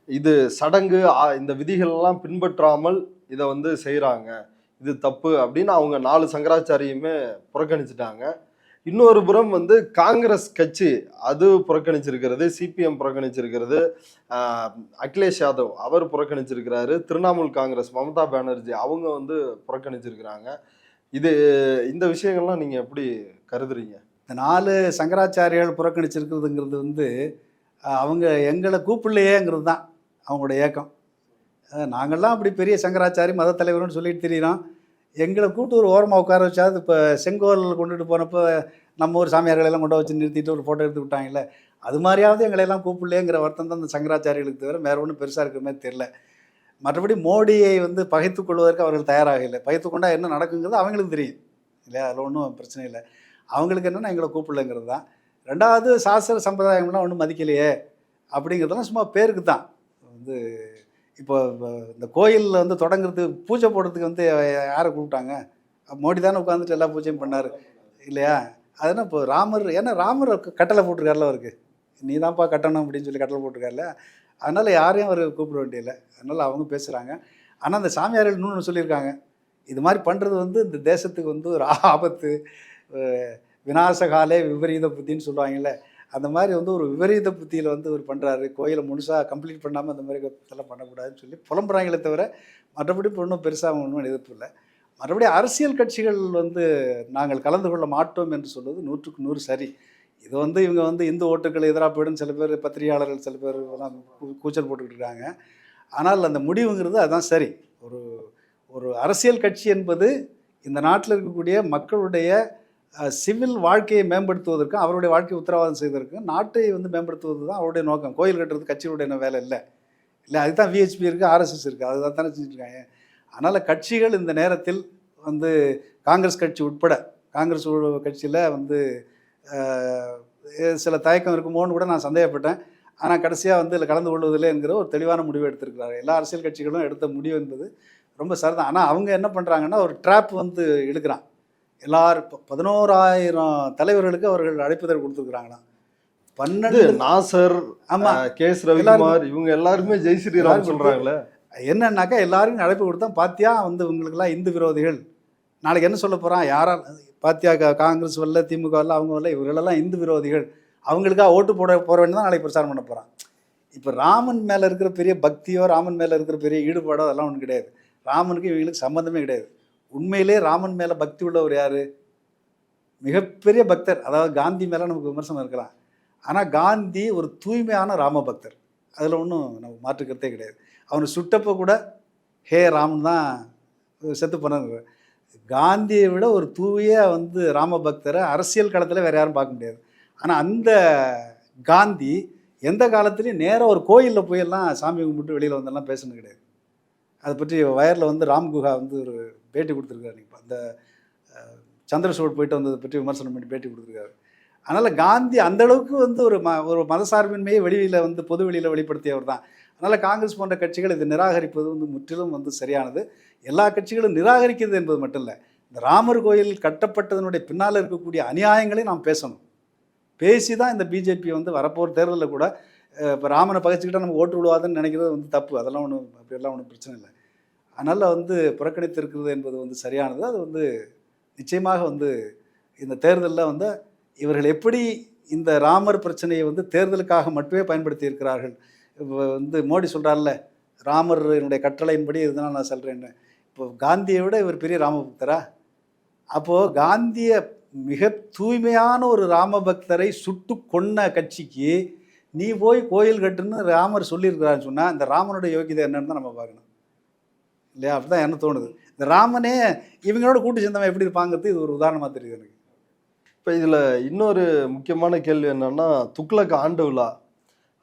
இது சடங்கு, இந்த விதிகள்லாம் பின்பற்றாமல் இதை வந்து செய்கிறாங்க, இது தப்பு அப்படின்னு அவங்க 4 சங்கராச்சாரியுமே புறக்கணிச்சிட்டாங்க. இன்னொரு புறம் வந்து காங்கிரஸ் கட்சி அது புறக்கணிச்சிருக்கிறது, சிபிஎம் புறக்கணிச்சிருக்கிறது, அகிலேஷ் யாதவ் அவர் புறக்கணிச்சிருக்கிறாரு, திரிணாமுல் காங்கிரஸ் மமதா பானர்ஜி அவங்க வந்து புறக்கணிச்சிருக்கிறாங்க. இந்த விஷயங்கள்லாம் நீங்கள் எப்படி கருதுறீங்க? இந்த 4 சங்கராச்சாரியால் புறக்கணிச்சிருக்கிறதுங்கிறது வந்து அவங்க எங்களை கூப்பிடலையேங்கிறது தான் அவங்களோட ஏக்கம். நாங்கள்லாம் அப்படி பெரிய சங்கராச்சாரி மத தலைவர்னு சொல்லிட்டு தெரியுறோம், எங்களை கூப்பிட்டு ஒரு ஓரமாக உட்கார வச்சாது. இப்போ செங்கோல் கொண்டுட்டு போனப்போ நம்ம ஊர் சாமியார்களெல்லாம் கொண்டு வச்சு நிறுத்திட்டு ஒரு ஃபோட்டோ எடுத்து விட்டாங்கல்ல, அது மாதிரியாவது எங்களையெல்லாம் கூப்பிடலேங்கிற வருத்தம் தான் இந்த சங்கராச்சாரிகளுக்கு தவிர வேறு ஒன்றும் பெருசாக இருக்கிற மாதிரி தெரில. மற்றபடி மோடியை வந்து பகைத்து கொள்வதற்கு அவர்கள் தயாராக இல்லை. பகைத்து கொண்டால் என்ன நடக்குங்கிறது அவங்களுக்கு தெரியும் இல்லையா, அதில் ஒன்றும் பிரச்சனை இல்லை. அவங்களுக்கு என்னென்னா எங்களை கூப்பிடலைங்கிறது தான். ரெண்டாவது சாஸ்திர சம்பிரதாயம்லாம் ஒன்றும் மதிக்கலையே அப்படிங்கிறதெல்லாம் சும்மா பேருக்கு தான். வந்து இப்போ இந்த கோயிலில் வந்து தொடங்குறதுக்கு பூஜை போடுறதுக்கு வந்து யாரை கூப்பிட்டாங்க? மோடி தானே உட்காந்துட்டு எல்லா பூஜையும் பண்ணார் இல்லையா? அதனால் இப்போ ராமர் கட்டளை போட்டிருக்காருல, அவருக்கு நீ தான்ப்பா கட்டணும் அப்படின்னு சொல்லி கட்டளை போட்டிருக்காருல, அதனால் யாரையும் அவர் கூப்பிட வேண்டியதில்லை. அதனால் அவங்க பேசுகிறாங்க. ஆனால் அந்த சாமியார்கள் இன்னொன்று சொல்லியிருக்காங்க, இது மாதிரி பண்ணுறது வந்து இந்த தேசத்துக்கு வந்து ஒரு ஆபத்து, விநாசகாலே விபரீத புத்தின்னு சொல்லுவாங்கல்ல, அந்த மாதிரி வந்து ஒரு விபரீத புத்தியில் வந்து ஒரு பண்ணுறாரு. கோயிலை முழுசாக கம்ப்ளீட் பண்ணாமல் அந்த மாதிரி இதெல்லாம் பண்ணக்கூடாதுன்னு சொல்லி புலம்புறாங்களே தவிர மற்றபடி ஒன்றும் பெருசாக ஒன்றும் எதிர்ப்பு இல்லை. மற்றபடி அரசியல் கட்சிகள் வந்து நாங்கள் கலந்து கொள்ள மாட்டோம் என்று சொல்வது 100க்கு 100 சரி. இது வந்து இவங்க வந்து இந்து ஓட்டுக்கள் எதிராக போயிடும் சில பேர் பத்திரிகையாளர்கள் சில பேர் கூச்சல் போட்டுக்கிட்டு இருக்காங்க. ஆனால் அந்த முடிவுங்கிறது அதுதான் சரி. ஒரு அரசியல் கட்சி என்பது இந்த நாட்டில் இருக்கக்கூடிய மக்களுடைய சிவில் வாழ்க்கையை மேம்படுத்துவதற்கும் அவருடைய வாழ்க்கையை உத்தரவாதம் செய்வதற்கும் நாட்டை வந்து மேம்படுத்துவது தான் அவருடைய நோக்கம். கோயில் கட்டுறது கட்சியுடைய வேலை இல்லை. அதுக்கு தான் விஹெச்பி இருக்குது, ஆர்எஸ்எஸ் இருக்குது, அதுதான் தானே செஞ்சுருக்காங்க. அதனால் கட்சிகள் இந்த நேரத்தில் வந்து காங்கிரஸ் கட்சி உட்பட காங்கிரஸ் கட்சியில் வந்து சில தயக்கம் இருக்குமோன்னு கூட நான் சந்தேகப்பட்டேன். ஆனால் கடைசியாக வந்து இதில் கலந்து கொள்வதில்லை என்கிற ஒரு தெளிவான முடிவு எடுத்திருக்கிறாரு. எல்லா அரசியல் கட்சிகளும் எடுத்த முடிவு என்பது ரொம்ப சரிதான். ஆனால் அவங்க என்ன பண்ணுறாங்கன்னா ஒரு ட்ராப் வந்து இழுக்கிறான். எல்லாரும் 11,000 தலைவர்களுக்கு அவர்கள் அழைப்புதல் கொடுத்துருக்குறாங்களாம். 12 நாசர், ஆமாம், கேஎஸ் ரவிக்குமார், இவங்க எல்லாருமே ஜெய் ஸ்ரீராம் சொல்கிறாங்களே. என்னன்னாக்கா எல்லாருக்கும் அழைப்பு கொடுத்தா பாத்தியா வந்து இவங்களுக்கெல்லாம் இந்து விரோதிகள், நாளைக்கு என்ன சொல்ல போகிறான், யாரால் பாத்தியா காங்கிரஸ் வரல, திமுக வரல, அவங்க வரல, இவர்களெல்லாம் இந்து விரோதிகள், அவங்களுக்காக ஓட்டு போட வேண்டியது தான் நாளைக்கு பிரச்சாரம் பண்ண போகிறான். இப்போ ராமன் மேலே இருக்கிற பெரிய பக்தியோ, ராமன் மேலே இருக்கிற பெரிய ஈடுபாடோ அதெல்லாம் ஒன்றும் கிடையாது. ராமனுக்கு இவங்களுக்கு சம்மந்தமே கிடையாது. உண்மையிலே ராமன் மேலே பக்தி உள்ளவர் யார்? மிகப்பெரிய பக்தர். அதாவது காந்தி மேலே நமக்கு விமர்சனம் இருக்கலாம், ஆனால் காந்தி ஒரு தூய்மையான ராம பக்தர், அதில் ஒன்றும் நம்ம மாற்றுக்கிறதே கிடையாது. அவனை சுட்டப்போ கூட ஹே ராமன் தான் செத்து போனாங்க. காந்தியை விட ஒரு தூய வந்து ராம பக்தரை அரசியல் களத்தில் வேறு யாரும் பார்க்க முடியாது. ஆனால் அந்த காந்தி எந்த காலத்துலேயும் நேராக ஒரு கோயிலில் போயெல்லாம் சாமி கும்பிட்டு வெளியில் வந்தெல்லாம் பேசணும் கிடையாது. அதை பற்றி வயரில் வந்து ராம் குஹா வந்து ஒரு பேட்டி கொடுத்துருக்காரு. இப்போ அந்த சந்திரசூட் போயிட்டு வந்ததை பற்றி விமர்சனம் பண்ணி பேட்டி கொடுத்துருக்காரு. அதனால் காந்தி அந்தளவுக்கு வந்து ஒரு மதசார்பின்மையை வெளியில் வந்து பொது வெளியில் வெளிப்படுத்தியவர் தான். அதனால் காங்கிரஸ் போன்ற கட்சிகள் இதை நிராகரிப்பது வந்து முற்றிலும் வந்து சரியானது. எல்லா கட்சிகளும் நிராகரிக்கிறது என்பது மட்டும் இல்லை, இந்த ராமர் கோயில் கட்டப்பட்டதனுடைய பின்னால் இருக்கக்கூடிய அநியாயங்களை நாம் பேசணும். பேசி தான் இந்த பிஜேபி வந்து வரப்போகிற தேர்தலில் கூட இப்போ ராமனை பகைச்சிக்கிட்டால் நமக்கு ஓட்டு விடுவாதுன்னு நினைக்கிறது வந்து தப்பு. அதெல்லாம் ஒன்றும் அப்படியெல்லாம் ஒன்றும் பிரச்சனை இல்லை. அதனால் வந்து புறக்கணித்து இருக்கிறது என்பது வந்து சரியானது. அது வந்து நிச்சயமாக வந்து இந்த தேர்தலில் வந்து இவர்கள் எப்படி இந்த ராமர் பிரச்சனையை வந்து தேர்தலுக்காக மட்டுமே பயன்படுத்தி இருக்கிறார்கள். இப்போ வந்து மோடி சொல்கிறார்ல, ராமர் என்னுடைய கட்டளையின்படி இதனால் நான் சொல்கிறேன்னு. இப்போ காந்தியை விட இவர் பெரிய ராமபக்தரா? அப்போது காந்தியை மிக தூய்மையான ஒரு ராமபக்தரை சுட்டு கொன்ன கட்சிக்கு நீ போய் கோயில் கட்டுன்னு ராமர் சொல்லியிருக்கிறான்னு சொன்னால் இந்த ராமனுடைய யோகிதை என்னன்னு தான் நம்ம பார்க்கணும் இல்லையா? அப்படி தான் என்ன தோணுது. இந்த ராமனே இவங்களோட கூட்டு சேர்ந்தவன் எப்படி இருப்பாங்கிறது இது ஒரு உதாரணமாக தெரியுது எனக்கு. இப்போ இதில் இன்னொரு முக்கியமான கேள்வி என்னன்னா, துக்ளக் ஆண்டு விழா,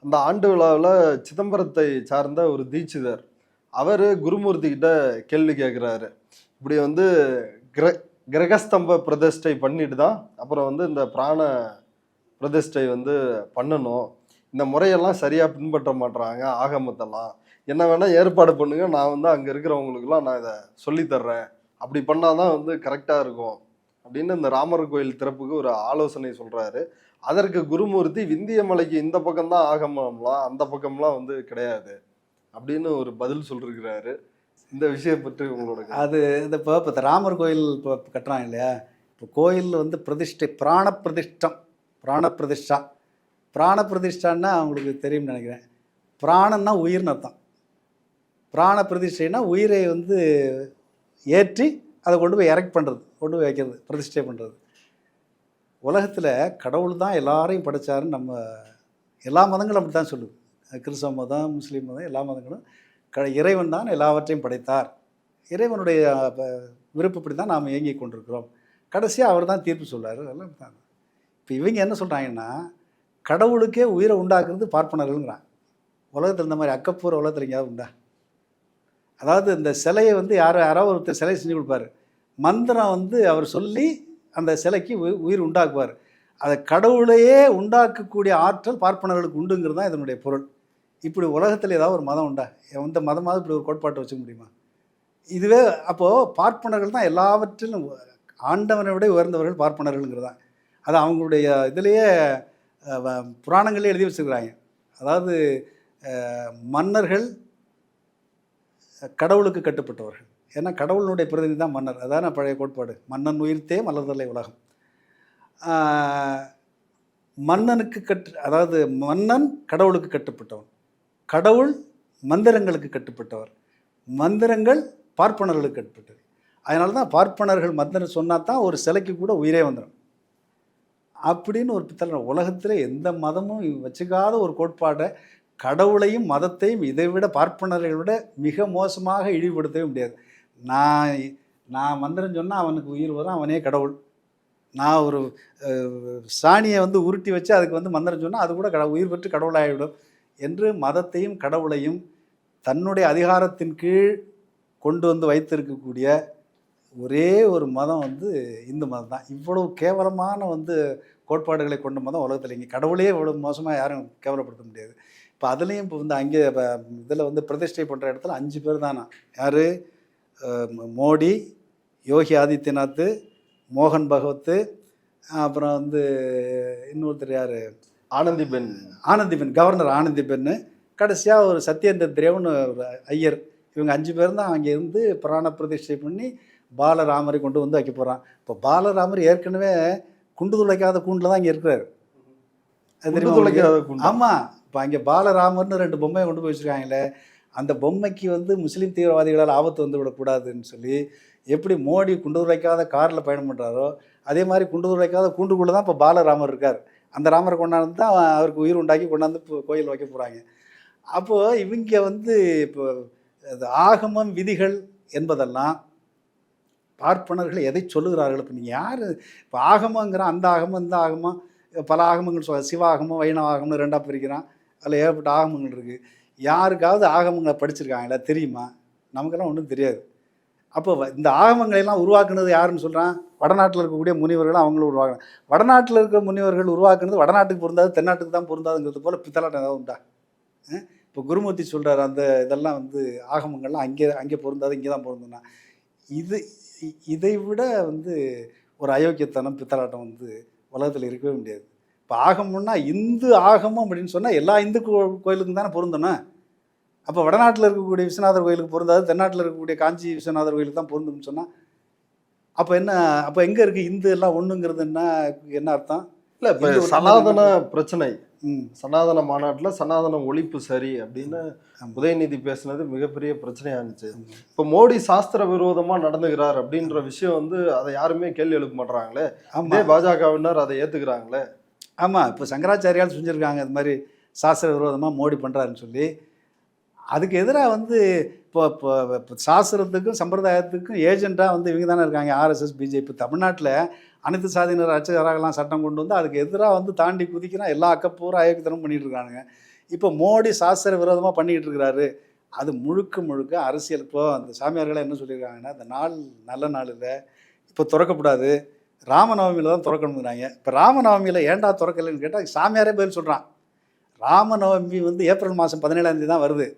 அந்த ஆண்டு விழாவில் சிதம்பரத்தை சார்ந்த ஒரு தீட்சிதர் அவர் குருமூர்த்தி கிட்ட கேள்வி கேட்குறாரு. இப்படி வந்து கிரகஸ்தம்ப பிரதிஷ்டை பண்ணிட்டு தான் அப்புறம் வந்து இந்த பிராண பிரதிஷ்டை வந்து பண்ணணும், இந்த முறையெல்லாம் சரியாக பின்பற்ற மாட்டுறாங்க, ஆகமத்தெல்லாம் என்ன வேணால் ஏற்பாடு பண்ணுங்க, நான் வந்து அங்கே இருக்கிறவங்களுக்குலாம் நான் இதை சொல்லித்தர்றேன், அப்படி பண்ணால் தான் வந்து கரெக்டாக இருக்கும் அப்படின்னு இந்த ராமர் கோயில் திறப்புக்கு ஒரு ஆலோசனை சொல்கிறாரு. அதற்கு குருமூர்த்தி விந்திய மலைக்கு இந்த பக்கம்தான் ஆகமம்லாம், அந்த பக்கம்லாம் வந்து கிடையாது அப்படின்னு ஒரு பதில் சொல்லிருக்கிறாரு. இந்த விஷயம் பற்றி உங்களோட அது இப்போ ராமர் கோயில் இப்போ கட்டுறாங்க இல்லையா? இப்போ கோயில் வந்து பிரதிஷ்டை பிராண பிரதிஷ்டான்னா அவங்களுக்கு தெரியும்னு நினைக்கிறேன். பிராணன்னா உயிர்னு அர்த்தம். பிராண பிரதிஷ்டைன்னா உயிரை வந்து ஏற்றி அதை கொண்டு போய் எரெக்ட் பண்ணுறது, கொண்டு போய் வைக்கிறது, பிரதிஷ்டை பண்ணுறது. உலகத்தில் கடவுள் தான் எல்லாரையும் படைச்சாருன்னு நம்ம எல்லா மதங்களும் அப்படி தான் சொல்லுது. கிறிஸ்தவ மதம், முஸ்லீம் மதம், எல்லா மதங்களும் இறைவன் தான் எல்லாவற்றையும் படைத்தார், இறைவனுடைய விருப்பப்படி தான் நாம் இயங்கி கொண்டிருக்கிறோம், கடைசியாக அவர் தான் தீர்ப்பு சொல்கிறார், அதெல்லாம் தான். இப்போ இவங்க என்ன சொல்கிறாங்கன்னா, கடவுளுக்கே உயிரை உண்டாக்குறது பார்ப்பனர்கள்ங்கிறான். உலகத்தில் இந்த மாதிரி அக்கப்பூர் உலகத்தில் எங்கேயாவது உண்டா? அதாவது இந்த சிலையை வந்து யாராவது ஒருத்தர் சிலை செஞ்சு கொடுப்பார், மந்திரம் வந்து அவர் சொல்லி அந்த சிலைக்கு உயிர் உண்டாக்குவார். அதை கடவுளையே உண்டாக்கக்கூடிய ஆற்றல் பார்ப்பனர்களுக்கு உண்டுங்கிறது தான் இதனுடைய பொருள். இப்படி உலகத்தில் ஏதாவது ஒரு மதம் உண்டா? எந்த மதமாவது இப்படி ஒரு கோட்பாட்டை வச்சுக்க முடியுமா? இதுவே அப்போது பார்ப்பனர்கள் தான் எல்லாவற்றிலும் ஆண்டவனை விட உயர்ந்தவர்கள் பார்ப்பனர்கள்ங்கிறது தான். அது அவங்களுடைய இதிலேயே புராணங்களே எழுதி வச்சுருக்கிறாங்க. அதாவது மன்னர்கள் கடவுளுக்கு கட்டுப்பட்டவர்கள். ஏன்னா கடவுளுடைய பிரதிநிதி தான் மன்னர். அதான பழைய கோட்பாடு, மன்னன் உயிர்த்தே மலர்தலை உலகம். மன்னனுக்கு அதாவது மன்னன் கடவுளுக்கு கட்டுப்பட்டவன், கடவுள் மந்திரங்களுக்கு கட்டுப்பட்டவர், மந்திரங்கள் பார்ப்பனர்களுக்கு கட்டுப்பட்டது. அதனால தான் பார்ப்பனர்கள் மந்திரம் சொன்னால் தான் ஒரு சிலைக்கு கூட உயிரே வந்துடும் அப்படின்னு ஒரு பித்தளை. உலகத்தில் எந்த மதமும் வச்சுக்காத ஒரு கோட்பாடை, கடவுளையும் மதத்தையும் இதை விட பார்ப்பனர்களை விட மிக மோசமாக இழிவுபடுத்தவே முடியாது. நான் மந்திரம் சொன்னால் அவனுக்கு உயிர் வரும், அவனே கடவுள். நான் ஒரு சாணியை வந்து உருட்டி வச்சு அதுக்கு வந்து மந்திரம் சொன்னால் அது கூட உயிர் பெற்று கடவுளாகிவிடும் என்று மதத்தையும் கடவுளையும் தன்னுடைய அதிகாரத்தின் கீழ் கொண்டு வந்து வைத்திருக்கக்கூடிய ஒரே ஒரு மதம் வந்து இந்து மதம் தான். இவ்வளவு கேவலமான வந்து கோட்பாடுகளை கொண்ட மதம் உலகத்தில் இங்கே. கடவுளே இவ்வளோ மோசமாக யாரும் கேவலப்படுத்த முடியாது. இப்போ அதுலேயும் இப்போ வந்து அங்கே இதில் வந்து பிரதிஷ்டை பண்ணுற இடத்துல 5 பேர் தானா. யார்? மோடி, யோகி ஆதித்யநாத், மோகன் பகவத், அப்புறம் வந்து இன்னொருத்தர் யார், ஆனந்திபென், கவர்னர் ஆனந்திபென், கடைசியாக ஒரு சத்யேந்திர தேவ்னு ஒரு ஐயர், இவங்க 5 பேர் தான் அங்கே இருந்து பிராண பிரதிஷ்டை பண்ணி பாலராமரை கொண்டு வந்து வைக்க போகிறான். இப்போ பாலராமர் ஏற்கனவே குண்டு துளைக்காத கூண்டில் தான் இங்கே இருக்கிறாரு. அது தெரியுமா? ஆமாம். இப்போ அங்கே பாலராமர்னு 2 பொம்மையை கொண்டு போய் வச்சுருக்காங்களே, அந்த பொம்மைக்கு வந்து முஸ்லீம் தீவிரவாதிகளால் ஆபத்து வந்து விடக்கூடாதுன்னு சொல்லி எப்படி மோடி குண்டு துளைக்காத காரில் பயணம் பண்ணுறாரோ அதே மாதிரி குண்டு துளைக்காத கூண்டுக்குள்ளே தான் இப்போ பாலராமர் இருக்கார். அந்த ராமரை கொண்டாந்து தான் அவருக்கு உயிர் உண்டாக்கி கொண்டாந்து இப்போ கோயில் வைக்க போகிறாங்க. அப்போது இவங்க வந்து இப்போ ஆகமம் விதிகள் என்பதெல்லாம் பார்ப்பனர்கள் எதை சொல்லுகிறார்கள்? இப்போ நீங்கள் யார் இப்போ ஆகமங்கிற அந்த ஆகமம் இந்த ஆகமம் பல ஆகமங்கள் சிவாகமம் வைணவ ஆகமம்னு 2ஆக பிரிக்கிறான். அதில் ஏகப்பட்ட ஆகமங்கள் இருக்குது. யாருக்காவது ஆகமங்களை படிச்சிருக்காங்களா? தெரியுமா? நமக்கெல்லாம் ஒன்றும் தெரியாது. அப்போ இந்த ஆகமங்களையெல்லாம் உருவாக்குனது யாருன்னு சொல்கிறான்? வடநாட்டில் இருக்கக்கூடிய முனிவர்கள் அவங்களும் உருவாக்குறாங்க. வடநாட்டில் இருக்கிற முனிவர்கள் உருவாக்குனது வடநாட்டுக்கு பொருந்தாது, தென்னாட்டுக்கு தான் பொருந்தாதுங்கிறது போல் பித்தலாட்டம் ஏதாவது உண்டா? இப்போ குருமூர்த்தி சொல்கிறார் அந்த இதெல்லாம் வந்து ஆகமங்கள்லாம் அங்கே பொருந்தாது, இங்கே தான் பொருந்துன்னா இதை விட வந்து ஒரு அயோக்கியத்தனம் பித்தலாட்டம் வந்து உலகத்தில் இருக்கவே முடியாது. இப்போ ஆகமம்னா இந்து ஆகமம் அப்படின்னு சொன்னால் எல்லா இந்து கோயிலுக்கும் தானே பொருந்தணும். அப்போ வடநாட்டில் இருக்கக்கூடிய விஸ்வநாதர் கோயிலுக்கு பொருந்தாது, தென்னாட்டில் இருக்கக்கூடிய காஞ்சி விஸ்வநாதர் கோயிலுக்கு தான் பொருந்தும்னு சொன்னால் அப்போ எங்கே இருக்குது இந்து எல்லாம் ஒன்றுங்கிறது என்ன அர்த்தம்? இல்லை, இப்போ சனாதன பிரச்சனை, சனாதன மாநாட்டில் சனாதன ஒழிப்பு சரி அப்படின்னு உதயநிதி பேசுனது மிகப்பெரிய பிரச்சனையா இருந்துச்சு. இப்போ மோடி சாஸ்திர விரோதமா நடந்துகிறார் அப்படின்ற விஷயம் வந்து அதை யாருமே கேள்வி எழுப்ப மாட்டாங்களே. அதே பாஜகவினர் அதை ஏத்துக்கிறாங்களே. ஆமாம், இப்போ சங்கராச்சாரியால் செஞ்சுருக்காங்க இது மாதிரி சாஸ்திர விரோதமாக மோடி பண்ணுறாருன்னு சொல்லி. அதுக்கு எதிராக வந்து இப்போ சாஸ்திரத்துக்கும் சம்பிரதாயத்துக்கும் ஏஜெண்டாக வந்து இவங்க தானே இருக்காங்க, ஆர்எஸ்எஸ் பிஜேபி. தமிழ்நாட்டில் அனைத்து சாதியினர் அர்ச்சகராகலாம் சட்டம் கொண்டு வந்து அதுக்கு எதிராக வந்து தாண்டி குதிக்கிறான். எல்லா அக்கப்பூரா அயோக்கியத்தனமும் பண்ணிகிட்டு இருக்கானுங்க. இப்போ மோடி சாஸ்திர விரோதமாக பண்ணிக்கிட்டு இருக்கிறாரு. அது முழுக்க அரசியல். இப்போ அந்த சாமியார்களே என்ன சொல்லியிருக்காங்கன்னா, இந்த நாள் நல்ல நாள் இல்லை, இப்போ திறக்கக்கூடாது, ராமநவமியில் தான் திறக்கணுங்கிறாங்க. இப்போ ராமநவமியில் ஏன்டா திறக்கலைன்னு கேட்டால் சாமியாரே பதில் சொல்கிறான். ராமநவமி வந்து ஏப்ரல் மாதம் 17ஆம் தேதி தான் வருது.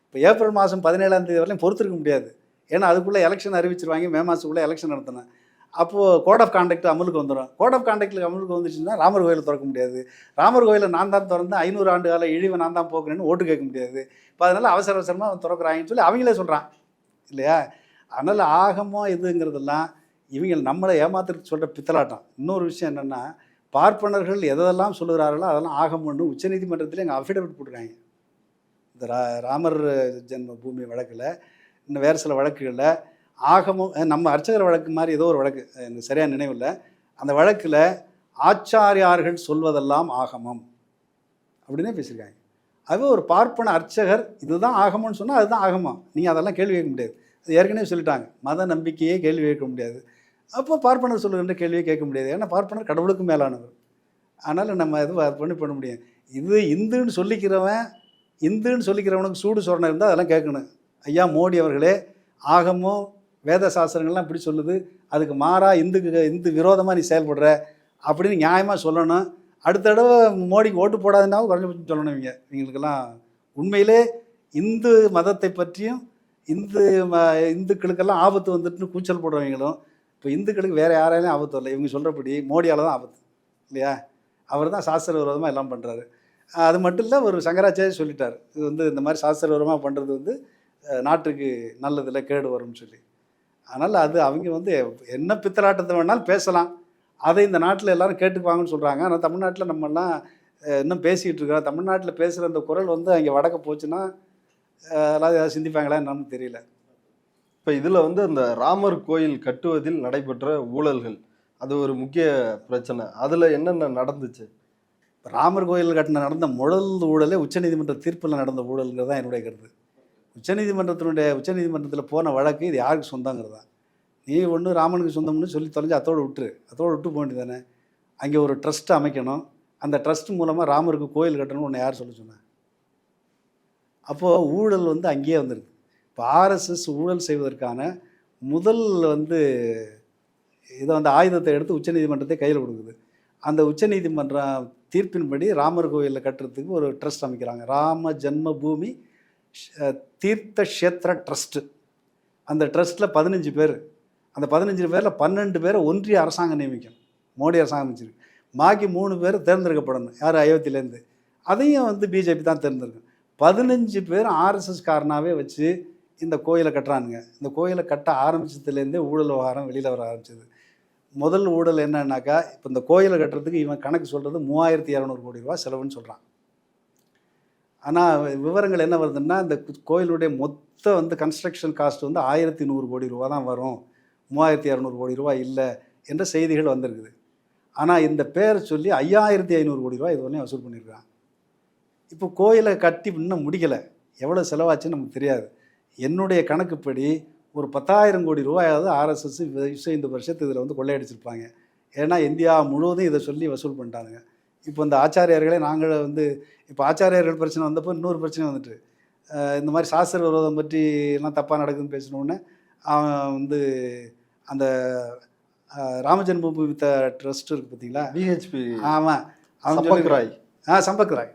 இப்போ ஏப்ரல் மாதம் 17ஆம் தேதி வரையும் பொறுத்திருக்க முடியாது. ஏன்னா அதுக்குள்ளே எலெக்ஷன் அறிவிச்சிருவாங்க. மே மாதத்துக்குள்ளே எலெக்ஷன் நடத்தினேன். அப்போது கோட் ஆஃப் கான்டக்ட் அமலுக்கு வந்துடும். கோட் ஆஃப் கான்டக்டில் அமலுக்கு வந்துச்சுன்னா ராமர் கோயிலை திறக்க முடியாது. ராமர் கோயிலை நான் தான் திறந்து 500 ஆண்டு கால இழிவை நான் தான் போக்குறேன்னு ஓட்டு கேட்க முடியாது. இப்போ அதனால் அவசரமாக திறக்கிறாங்கன்னு சொல்லி அவங்களே சொல்கிறான் இல்லையா? அதனால் ஆகமோ இதுங்கிறதெல்லாம் இவங்க நம்மளை ஏமாத்துறதுக்கு சொல்கிற பித்தலாட்டம். இன்னொரு விஷயம் என்னென்னா, பார்ப்பனர்கள் எதெல்லாம் சொல்லுகிறார்களோ அதெல்லாம் ஆகமம்னு உச்சநீதிமன்றத்தில் எங்கள் அஃபிடவிட் போட்டுருக்காங்க. இந்த ராமர் ஜென்ம பூமி வழக்கில், இன்னும் வேறு சில வழக்குகளில் ஆகமம், நம்ம அர்ச்சகர் வழக்கு மாதிரி ஏதோ ஒரு வழக்கு எனக்கு சரியாக நினைவில்லை, அந்த வழக்கில் ஆச்சாரியார்கள் சொல்வதெல்லாம் ஆகமம் அப்படின்னே பேசியிருக்காங்க. அதுவே ஒரு பார்ப்பன அர்ச்சகர் இதுதான் ஆகமம்னு சொன்னால் அதுதான் ஆகமம். நீங்கள் அதெல்லாம் கேள்வி கேட்க முடியாது. அது ஏற்கனவே சொல்லிட்டாங்க, மத நம்பிக்கையே கேள்வி கேட்க முடியாது. அப்போ பார்ப்பனர் சொல்லுகின்ற கேள்வியை கேட்க முடியாது. ஏன்னா பார்ப்பனர் கடவுளுக்கு மேலானவர். அதனால் நம்ம எதுவும் பண்ண முடியும். இது இந்துன்னு சொல்லிக்கிறவனுக்கு சூடு சொரணை இருந்தால் அதெல்லாம் கேட்கணும். ஐயா மோடி அவர்களே, ஆகமோ வேத சாஸ்திரங்கள்லாம் இப்படி சொல்லுது, அதுக்கு மாறாக இந்து விரோதமாக நீ செயல்படுற அப்படின்னு நியாயமாக சொல்லணும். அடுத்த தடவை மோடிக்கு ஓட்டு போடாதுன்னாவும் குறைஞ்சபட்சம் சொல்லணும். இவங்களுக்கெல்லாம் உண்மையிலே இந்து மதத்தை பற்றியும் இந்துக்களுக்கெல்லாம் ஆபத்து வந்துட்டுன்னு கூச்சல் போடுறவங்களும் இப்போ இந்துக்களுக்கு வேறு யாராலையும் ஆபத்து வரல. இவங்க சொல்கிறபடி மோடியால் தான் ஆபத்து இல்லையா? அவர் தான் சாஸ்திர விரோதமாக எல்லாம் பண்ணுறாரு. அது மட்டும் இல்லை, ஒரு சங்கராச்சாரிய சொல்லிட்டார், இது வந்து இந்த மாதிரி சாஸ்திர விரோதமாக பண்ணுறது வந்து நாட்டுக்கு நல்லதில்லை, கேடு வரும்னு சொல்லி. அதனால் அது அவங்க வந்து என்ன பித்தலாட்டத்தை வேணாலும் பேசலாம், அதை இந்த நாட்டில் எல்லோரும் கேட்டுக்குவாங்கன்னு சொல்கிறாங்க. ஆனால் தமிழ்நாட்டில் நம்மெல்லாம் இன்னும் பேசிகிட்டு இருக்கிறோம். தமிழ்நாட்டில் பேசுகிற அந்த குரல் வந்து அங்கே வடக்க போச்சுன்னா எல்லாரும் ஏதாவது சிந்திப்பாங்களா என்னன்னு தெரியல. இப்போ இதில் வந்து அந்த ராமர் கோயில் கட்டுவதில் நடைபெற்ற ஊழல்கள் அது ஒரு முக்கிய பிரச்சனை. அதில் என்னென்ன நடந்துச்சு? இப்போ ராமர் கோயில் நடந்த முதல் ஊழலே உச்சநீதிமன்ற தீர்ப்பில் நடந்த ஊழல்ங்கிறது தான் என்னுடைய கருத்து. உச்சநீதிமன்றத்தில் போன வழக்கு இது யாருக்கு சொந்தங்கிறது தான். நீ ஒன்று ராமனுக்கு சொந்தம்னு சொல்லி தொலைஞ்சு அதோடு விட்டு போக வேண்டியதானே. அங்கே ஒரு ட்ரஸ்ட்டு அமைக்கணும், அந்த ட்ரஸ்ட் மூலமாக ராமருக்கு கோயில் கட்டணும்னு ஒன்று யார் சொல்ல சொன்னேன்? அப்போது ஊழல் வந்து அங்கேயே வந்துருக்கு. இப்போ ஆர்எஸ்எஸ் ஊழல் செய்வதற்கான முதல் வந்து இதை வந்து ஆயுதத்தை எடுத்து உச்சநீதிமன்றத்தை கையில் கொடுக்குது. அந்த உச்சநீதிமன்ற தீர்ப்பின்படி ராமர் கோயிலில் கட்டுறதுக்கு ஒரு ட்ரஸ்ட் அமைக்கிறாங்க, ராம ஜென்ம பூமி தீர்த்த க்ஷேத்திர ட்ரஸ்ட்டு. அந்த ட்ரஸ்ட்டில் 15 பேர். அந்த 15 பேரில் 12 பேரை ஒன்றிய அரசாங்கம் நியமிக்கும், மோடி அரசாங்கம் அமைச்சிருக்கு. பாக்கி 3 பேர் தேர்ந்தெடுக்கப்படணும், யார் அயோத்தியிலேருந்து, அதையும் வந்து பிஜேபி தான் தேர்ந்தெடுக்கும். 15 பேர் ஆர்எஸ்எஸ் காரனாகவே வச்சு இந்த கோயிலை கட்டுறானுங்க. இந்த கோயிலை கட்ட ஆரம்பிச்சதுலேருந்தே ஊழல் விவகாரம் வெளியில் வர ஆரம்பிச்சது. முதல் ஊழல் என்னன்னாக்கா, இப்போ இந்த கோயிலை கட்டுறதுக்கு இவன் கணக்கு சொல்கிறது 3200 கோடி ரூபா செலவுன்னு சொல்கிறான். ஆனால் விவரங்கள் என்ன வருதுன்னா, இந்த கோயிலுடைய மொத்த வந்து கன்ஸ்ட்ரக்ஷன் காஸ்ட் வந்து 1100 கோடி ரூபா தான் வரும், 3200 கோடி ரூபா இல்லை என்ற செய்திகள் வந்திருக்குது. ஆனால் இந்த பேரை சொல்லி 5500 கோடி ரூபா இதுவரையும் வசூல் பண்ணியிருக்கான். இப்போ கோயிலை கட்டி இன்னும் முடிக்கலை, எவ்வளோ செலவாச்சுன்னு நமக்கு தெரியாது. என்னுடைய கணக்குப்படி ஒரு 10,000 கோடி ரூபாயாவது ஆர்எஸ்எஸ் விஸ்வ இந்து பரிஷத் இதில் வந்து கொள்ளையடிச்சிருப்பாங்க. ஏன்னா இந்தியா முழுவதும் இதை சொல்லி வசூல் பண்ணிட்டானுங்க. இப்போ இந்த ஆச்சாரியார்களே நாங்கள் வந்து இப்போ ஆச்சாரியார்கள் பிரச்சனை வந்தப்போ இன்னொரு பிரச்சனை வந்துட்டு, இந்த மாதிரி சாஸ்திர விரோதம் பற்றி எல்லாம் தப்பாக நடக்குதுன்னு பேசினோடனே அவன் வந்து அந்த ராமஜென்மபூமி ட்ரஸ்ட் இருக்குது பார்த்தீங்களா, பிஹெச்பி. ஆமாம், அவன் சம்பக் ராய். சம்பக் ராய்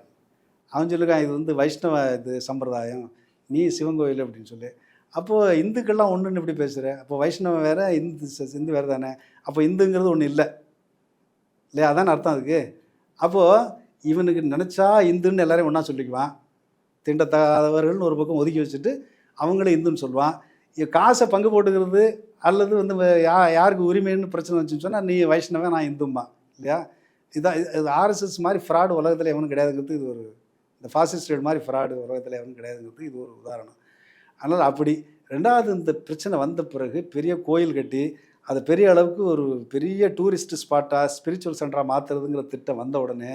அவன் சொல்லியிருக்கான், இது வந்து வைஷ்ணவ இது சம்பிரதாயம், நீ சிவன் கோயில் அப்படின்னு சொல்லி. அப்போது இந்துக்கள்லாம் ஒன்றுன்னு இப்படி பேசுகிற, அப்போ வைஷ்ணவம் வேறு இந்து வேறு தானே, அப்போ இந்துங்கிறது ஒன்று இல்லை இல்லையா, அதான அர்த்தம் அதுக்கு. அப்போது இவனுக்கு நினச்சா இந்துன்னு எல்லாரையும் ஒன்றா சொல்லிக்குவான், திண்டத்தகாதவர்கள்னு ஒரு பக்கம் ஒதுக்கி வச்சுட்டு அவங்களே இந்துன்னு சொல்லுவான். காசை பங்கு போட்டுக்கிறது அல்லது வந்து யாருக்கு உரிமைன்னு பிரச்சனை வந்துச்சுன்னு சொன்னால் நீ வைஷ்ணவன் நான் இந்தும்மா இல்லையா. இதான் இது ஆர்எஸ்எஸ் மாதிரி ஃப்ராடு உலகத்தில் எவனும் கிடையாதுங்கிறது இது ஒரு, இந்த ஃபாசிஸ்ட் ஸ்டேட் மாதிரி ஃப்ராடு உலகத்தில் எவனும் கிடையாதுங்கிறது இது ஒரு உதாரணம். அதனால் அப்படி ரெண்டாவது இந்த பிரச்சனை வந்த பிறகு பெரிய கோயில் கட்டி அதை பெரிய அளவுக்கு ஒரு பெரிய டூரிஸ்ட் ஸ்பாட்டாக ஸ்பிரிச்சுவல் சென்டராக மாற்றுறதுங்கிற திட்டம் வந்த உடனே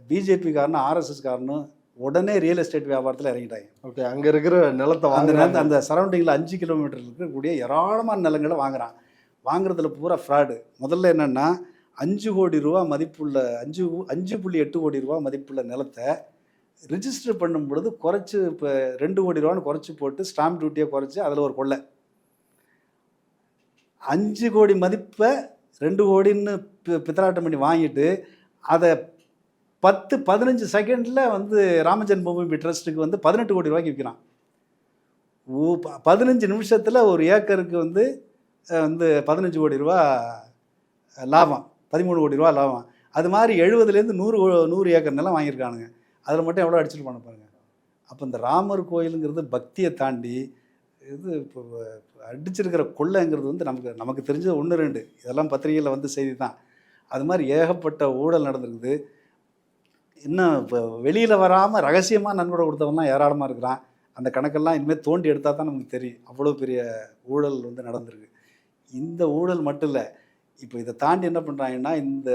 பிஜேபி காரனும் ஆர்எஸ்எஸ் காரனும் உடனே ரியல் எஸ்டேட் வியாபாரத்தில் இறங்கிட்டாங்க. ஓகே, அங்கே இருக்கிற நிலத்தை அந்த சரௌண்டிங்கில் 5 கிலோமீட்டர் இருக்கக்கூடிய ஏராளமான நிலங்களை வாங்குறான். வாங்குறதுல பூரா ஃப்ராடு. முதல்ல என்னென்னா 5 கோடி ரூபா மதிப்புள்ள 5.8 கோடி ரூபா மதிப்புள்ள நிலத்தை ரிஜிஸ்டர் பண்ணும் பொழுது குறைச்சி இப்போ 2 கோடி ரூபான்னு குறைச்சி போட்டு ஸ்டாம்ப் டியூட்டியை குறைச்சி அதில் ஒரு கொள்ளை. 5 கோடி மதிப்பை 2 கோடின்னு பித்தலாட்டம் பண்ணி வாங்கிட்டு அதை 10-15 செகண்டில் வந்து ராமஜென்மபூமி ட்ரஸ்ட்டுக்கு வந்து 18 கோடி ரூபாய்க்கு விற்கிறான். 15 நிமிஷத்தில் ஒரு ஏக்கருக்கு வந்து 15 கோடி ரூபா லாபம், 13 கோடி ரூபா லாபம். அது மாதிரி 70லேருந்து 100 ஏக்கர் நிலம் வாங்கியிருக்கானுங்க. அதில் மட்டும் எவ்வளோ அடிச்சுட்டு பண்ண பாருங்க. அப்போ இந்த ராமர் கோயிலுங்கிறது பக்தியை தாண்டி இது இப்போ அடிச்சிருக்கிற கொள்ளைங்கிறது வந்து நமக்கு தெரிஞ்சது 1-2 இதெல்லாம் பத்திரிகையில் வந்து செய்தி தான். அது மாதிரி ஏகப்பட்ட ஊழல் நடந்திருக்குது. இன்னும் இப்போ வெளியில் வராமல் ரகசியமாக நன்கொடை கொடுத்தவங்கலாம் ஏராளமாக இருக்கிறான். அந்த கணக்கெல்லாம் இனிமேல் தோண்டி எடுத்தால் தான் நமக்கு தெரியும் அவ்வளோ பெரிய ஊழல் வந்து நடந்திருக்கு. இந்த ஊழல் மட்டும் இல்லை, இப்போ இதை தாண்டி என்ன பண்ணுறாங்கன்னா இந்த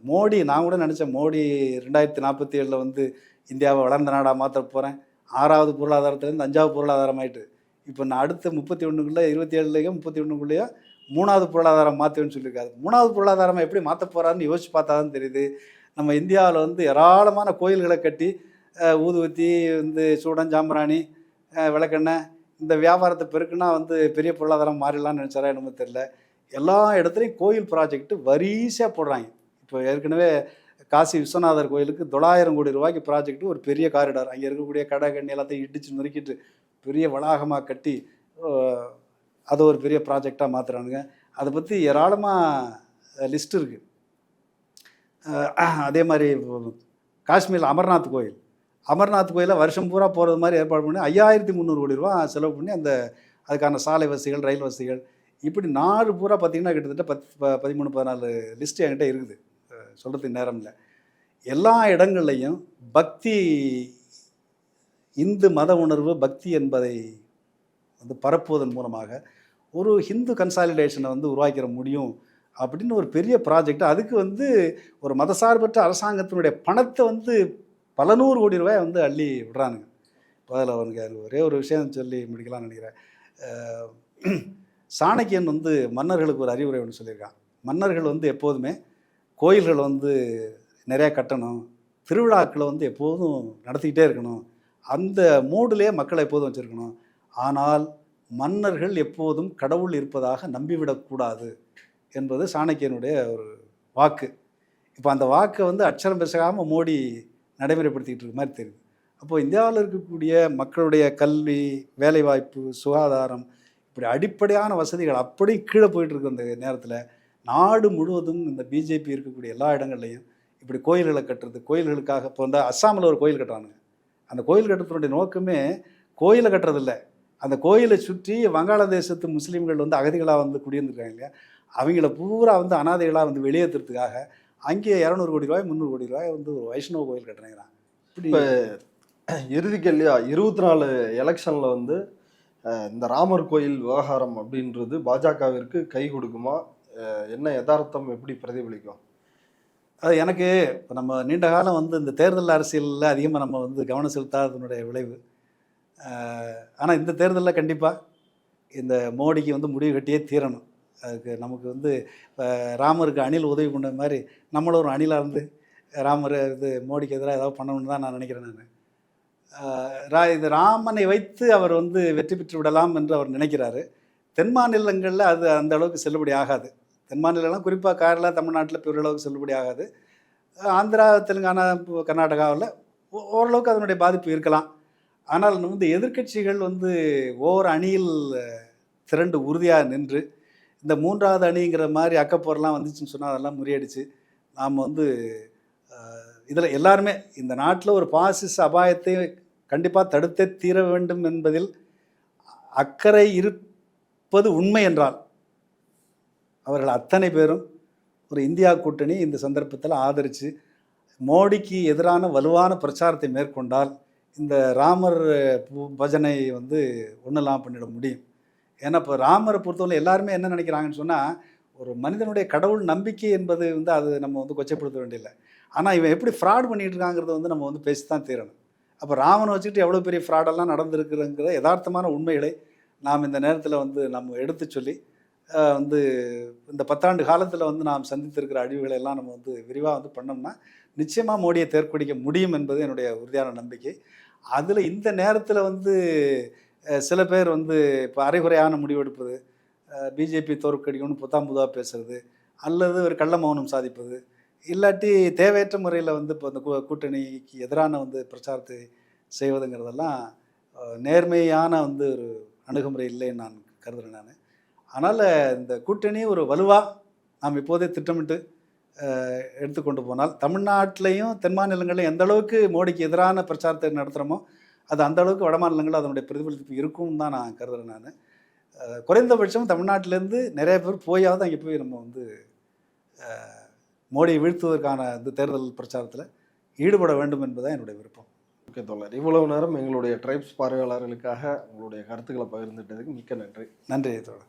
மோடி, நான் கூட நினச்சேன் மோடி 2047 வந்து இந்தியாவை வளர்ந்த நாடாக மாற்ற போகிறேன், 6வது பொருளாதாரத்துலேருந்து 5வது பொருளாதாரம் ஆகிட்டு, இப்போ நான் அடுத்த 31க்குள்ளே 27லேயோ 31க்குள்ளேயோ 3வது பொருளாதாரம் மாற்றுவேன்னு சொல்லியிருக்காரு. 3வது பொருளாதாரமாக எப்படி மாற்ற போகிறாருன்னு யோசிச்சு பார்த்தா தான் தெரியுது. நம்ம இந்தியாவில் வந்து ஏராளமான கோயில்களை கட்டி ஊதுவத்தி வந்து சூடம் ஜாம்பராணி விளக்கெண்ணெய் இந்த வியாபாரத்தை பெருக்குன்னா வந்து பெரிய பொருளாதாரம் மாறிடலாம்னு நினச்சாரா என்னமோ தெரில. எல்லா இடத்துலையும் கோயில் ப்ராஜெக்ட்டு வரிசையாக போடுறாங்க. இப்போ ஏற்கனவே காசி விஸ்வநாதர் கோயிலுக்கு 900 கோடி ரூபாய்க்கு ப்ராஜெக்ட்டு, ஒரு பெரிய காரிடார், அங்கே இருக்கக்கூடிய கடை கண்ணி எல்லாத்தையும் இடித்து நொறுக்கிட்டு பெரிய வளாகமாக கட்டி அதை ஒரு பெரிய ப்ராஜெக்டாக மாற்றுறானுங்க. அதை பற்றி ஏராளமாக லிஸ்ட் இருக்குது. அதே மாதிரி காஷ்மீரில் அமர்நாத் கோயிலை வருஷம் பூரா போகிறது மாதிரி ஏற்பாடு பண்ணி 5300 கோடி ரூபா செலவு பண்ணி அதுக்கான சாலை வசதிகள், ரயில் வசதிகள், இப்படி நாடு பூரா பார்த்திங்கன்னா கிட்டத்தட்ட 13-14 லிஸ்ட்டு என்கிட்ட இருக்குது, சொல்கிறதுக்கு நேரம் இல்லை. எல்லா இடங்கள்லையும் பக்தி, இந்து மத உணர்வு, பக்தி என்பதை வந்து பரப்புவதன் மூலமாக ஒரு ஹிந்து கன்சாலிடேஷனை வந்து உருவாக்கிற முடியும் அப்படின்னு ஒரு பெரிய ப்ராஜெக்ட். அதுக்கு வந்து ஒரு மதசார்பற்ற அரசாங்கத்தினுடைய பணத்தை வந்து பல 100 கோடி ரூபாய் வந்து அள்ளி விடுறானுங்க. இப்போ அதில் அவனுக்கு ஒரே ஒரு விஷயம் சொல்லி முடிக்கலாம்னு நினைக்கிறேன். சாணக்கியன் வந்து மன்னர்களுக்கு ஒரு அறிவுரை ஒன்று சொல்லியிருக்கான். மன்னர்கள் வந்து எப்போதுமே கோயில்கள் வந்து நிறையா கட்டணும், திருவிழாக்களை வந்து எப்போதும் நடத்திக்கிட்டே இருக்கணும், அந்த மூடிலே மக்களை எப்போதும் வச்சுருக்கணும். ஆனால் மன்னர்கள் எப்போதும் கடவுள் இருப்பதாக நம்பிவிடக்கூடாது என்பது சாணக்கியனுடைய ஒரு வாக்கு. இப்போ அந்த வாக்கை வந்து அட்சரம் பேசாமல் மோடி நடைமுறைப்படுத்திக்கிட்டு இருக்க மாதிரி தெரியுது. அப்போது இந்தியாவில் இருக்கக்கூடிய மக்களுடைய கல்வி, வேலைவாய்ப்பு, சுகாதாரம், இப்படி அடிப்படையான வசதிகள் அப்படி கீழே போயிட்டுருக்க அந்த நேரத்தில் நாடு முழுவதும் இந்த பிஜேபி இருக்கக்கூடிய எல்லா இடங்கள்லையும் இப்படி கோயில்களை கட்டுறது, கோயில்களுக்காக இப்போ வந்து அஸ்ஸாமில் ஒரு கோயில் கட்டுறானுங்க. அந்த கோயில் கட்டுறதுனுடைய நோக்கமே கோயிலை கட்டுறதில்ல, அந்த கோயிலை சுற்றி வங்காளதேசத்து முஸ்லீம்கள் வந்து அகதிகளாக வந்து குடியிருந்துருக்காங்க இல்லையா, அவங்கள பூரா வந்து அனாதைகளாக வந்து வெளியேற்றுறதுக்காக அங்கே 200 கோடி ரூபாய் 300 கோடி ரூபாய் வந்து ஒரு வைஷ்ணவ கோயில் கட்டுறேங்கிறான். இப்படி இறுதி கேள்வியா 24 எலெக்ஷன்ல வந்து இந்த ராமர் கோயில் விவகாரம் அப்படின்றது பாஜகவிற்கு கை கொடுக்குமா? என்ன யதார்த்தம் எப்படி பிரதிபலிக்கும்? அது எனக்கு இப்போ நம்ம நீண்ட காலம் வந்து இந்த தேர்தல் அரசியலில் அதிகமாக நம்ம வந்து கவனம் செலுத்தாததனுடைய விளைவு. ஆனால் இந்த தேர்தலில் கண்டிப்பாக இந்த மோடிக்கு வந்து முடிவு கட்டியே தீரணும். அதுக்கு நமக்கு வந்து இப்போ ராமருக்கு அணில் உதவி பண்ண மாதிரி நம்மளும் ஒரு அணிலாக இருந்து ராமர் இது மோடிக்கு எதிராக ஏதாவது பண்ணணும்னு தான் நான் நினைக்கிறேன். நான் இது ராமனை வைத்து அவர் வந்து வெற்றி பெற்று விடலாம் என்று அவர் நினைக்கிறாரு. தென் மாநிலங்களில் அது அந்த அளவுக்கு செல்லுபடி ஆகாது. தென் மாநிலம்லாம் குறிப்பாக கேரளா, தமிழ்நாட்டில் பெரிய செல்லுபடி ஆகாது. ஆந்திரா, தெலுங்கானா, கர்நாடகாவில் ஓரளவுக்கு அதனுடைய பாதிப்பு இருக்கலாம். ஆனால் வந்து எதிர்க்கட்சிகள் வந்து ஒவ்வொரு அணியில் திரண்டு உறுதியாக நின்று இந்த 3வது அணிங்கிற மாதிரி அக்கப்போரெலாம் வந்துச்சுன்னு சொன்னால் அதெல்லாம் முறியடிச்சு நாம் வந்து இதில் எல்லாருமே இந்த நாட்டில் ஒரு பாசிச அபாயத்தை கண்டிப்பாக தடுத்தே தீர வேண்டும் என்பதில் அக்கறை இருப்பது உண்மை என்றால் அவர்கள் அத்தனை பேரும் ஒரு இந்தியா கூட்டணி இந்த சந்தர்ப்பத்தில் ஆதரித்து மோடிக்கு எதிரான வலுவான பிரச்சாரத்தை மேற்கொண்டால் இந்த ராமர் பஜனை வந்து ஒன்றெல்லாம் பண்ணிட முடியும். ஏன்னா இப்போ ராமரை பொறுத்தவரை எல்லாருமே என்ன நினைக்கிறாங்கன்னு சொன்னால், ஒரு மனிதனுடைய கடவுள் நம்பிக்கை என்பது வந்து அது நம்ம வந்து கொச்சைப்படுத்த வேண்டியதில்லை. ஆனால் இவன் எப்படி ஃப்ராட் பண்ணிகிட்டு இருக்காங்கிறத வந்து நம்ம வந்து பேசி தான் தீரணும். அப்போ ராமனை வச்சுக்கிட்டு எவ்வளோ பெரிய ஃப்ராடெல்லாம் நடந்திருக்குங்கிற யதார்த்தமான உண்மைகளை நாம் இந்த நேரத்தில் வந்து நம்ம எடுத்து சொல்லி வந்து இந்த 10 ஆண்டு காலத்தில் வந்து நாம் சந்தித்திருக்கிற அழிவுகளை எல்லாம் நம்ம வந்து விரிவாக வந்து பண்ணோம்னா நிச்சயமாக மோடியை தோற்கடிக்க முடியும் என்பது என்னுடைய உறுதியான நம்பிக்கை. அதில் இந்த நேரத்தில் வந்து சில பேர் வந்து இப்போ அரைகுறையான முடிவெடுப்பது, பிஜேபி தோற்கடிக்கணும்னு புத்தாம்புதாக பேசுறது, அல்லது ஒரு கள்ள மௌனம் சாதிப்பது, இல்லாட்டி தேவையற்ற முறையில் வந்து இப்போ அந்த கூட்டணிக்கு எதிரான வந்து பிரச்சாரத்தை செய்வதுங்கிறதெல்லாம் நேர்மையான வந்து ஒரு அணுகுமுறை இல்லைன்னு நான் கருதுகிறேன் நான். அதனால் இந்த கூட்டணி ஒரு வலுவாக நாம் இப்போதே திட்டமிட்டு எடுத்துக்கொண்டு போனால் தமிழ்நாட்டிலையும் தென் மாநிலங்களையும் எந்த அளவுக்கு மோடிக்கு எதிரான பிரச்சாரத்தை நடத்துகிறோமோ அது அந்த அளவுக்கு வட மாநிலங்களில் அதனுடைய பிரதிபலிப்பு இருக்கும்னு தான் நான் கருதுகிறேன் நான். குறைந்தபட்சம் தமிழ்நாட்டிலேருந்து நிறைய பேர் போயாவது அங்கே போய் நம்ம வந்து மோடியை வீழ்த்துவதற்கான இந்த தேர்தல் பிரச்சாரத்தில் ஈடுபட வேண்டும் என்பதுதான் என்னுடைய விருப்பம். ஓகே தோழர், இவ்வளவு நேரம் எங்களுடைய ட்ரைப்ஸ் பார்வையாளர்களுக்காக உங்களுடைய கருத்துக்களை பகிர்ந்துட்டதுக்கு மிக்க நன்றி. நன்றி தோழர்.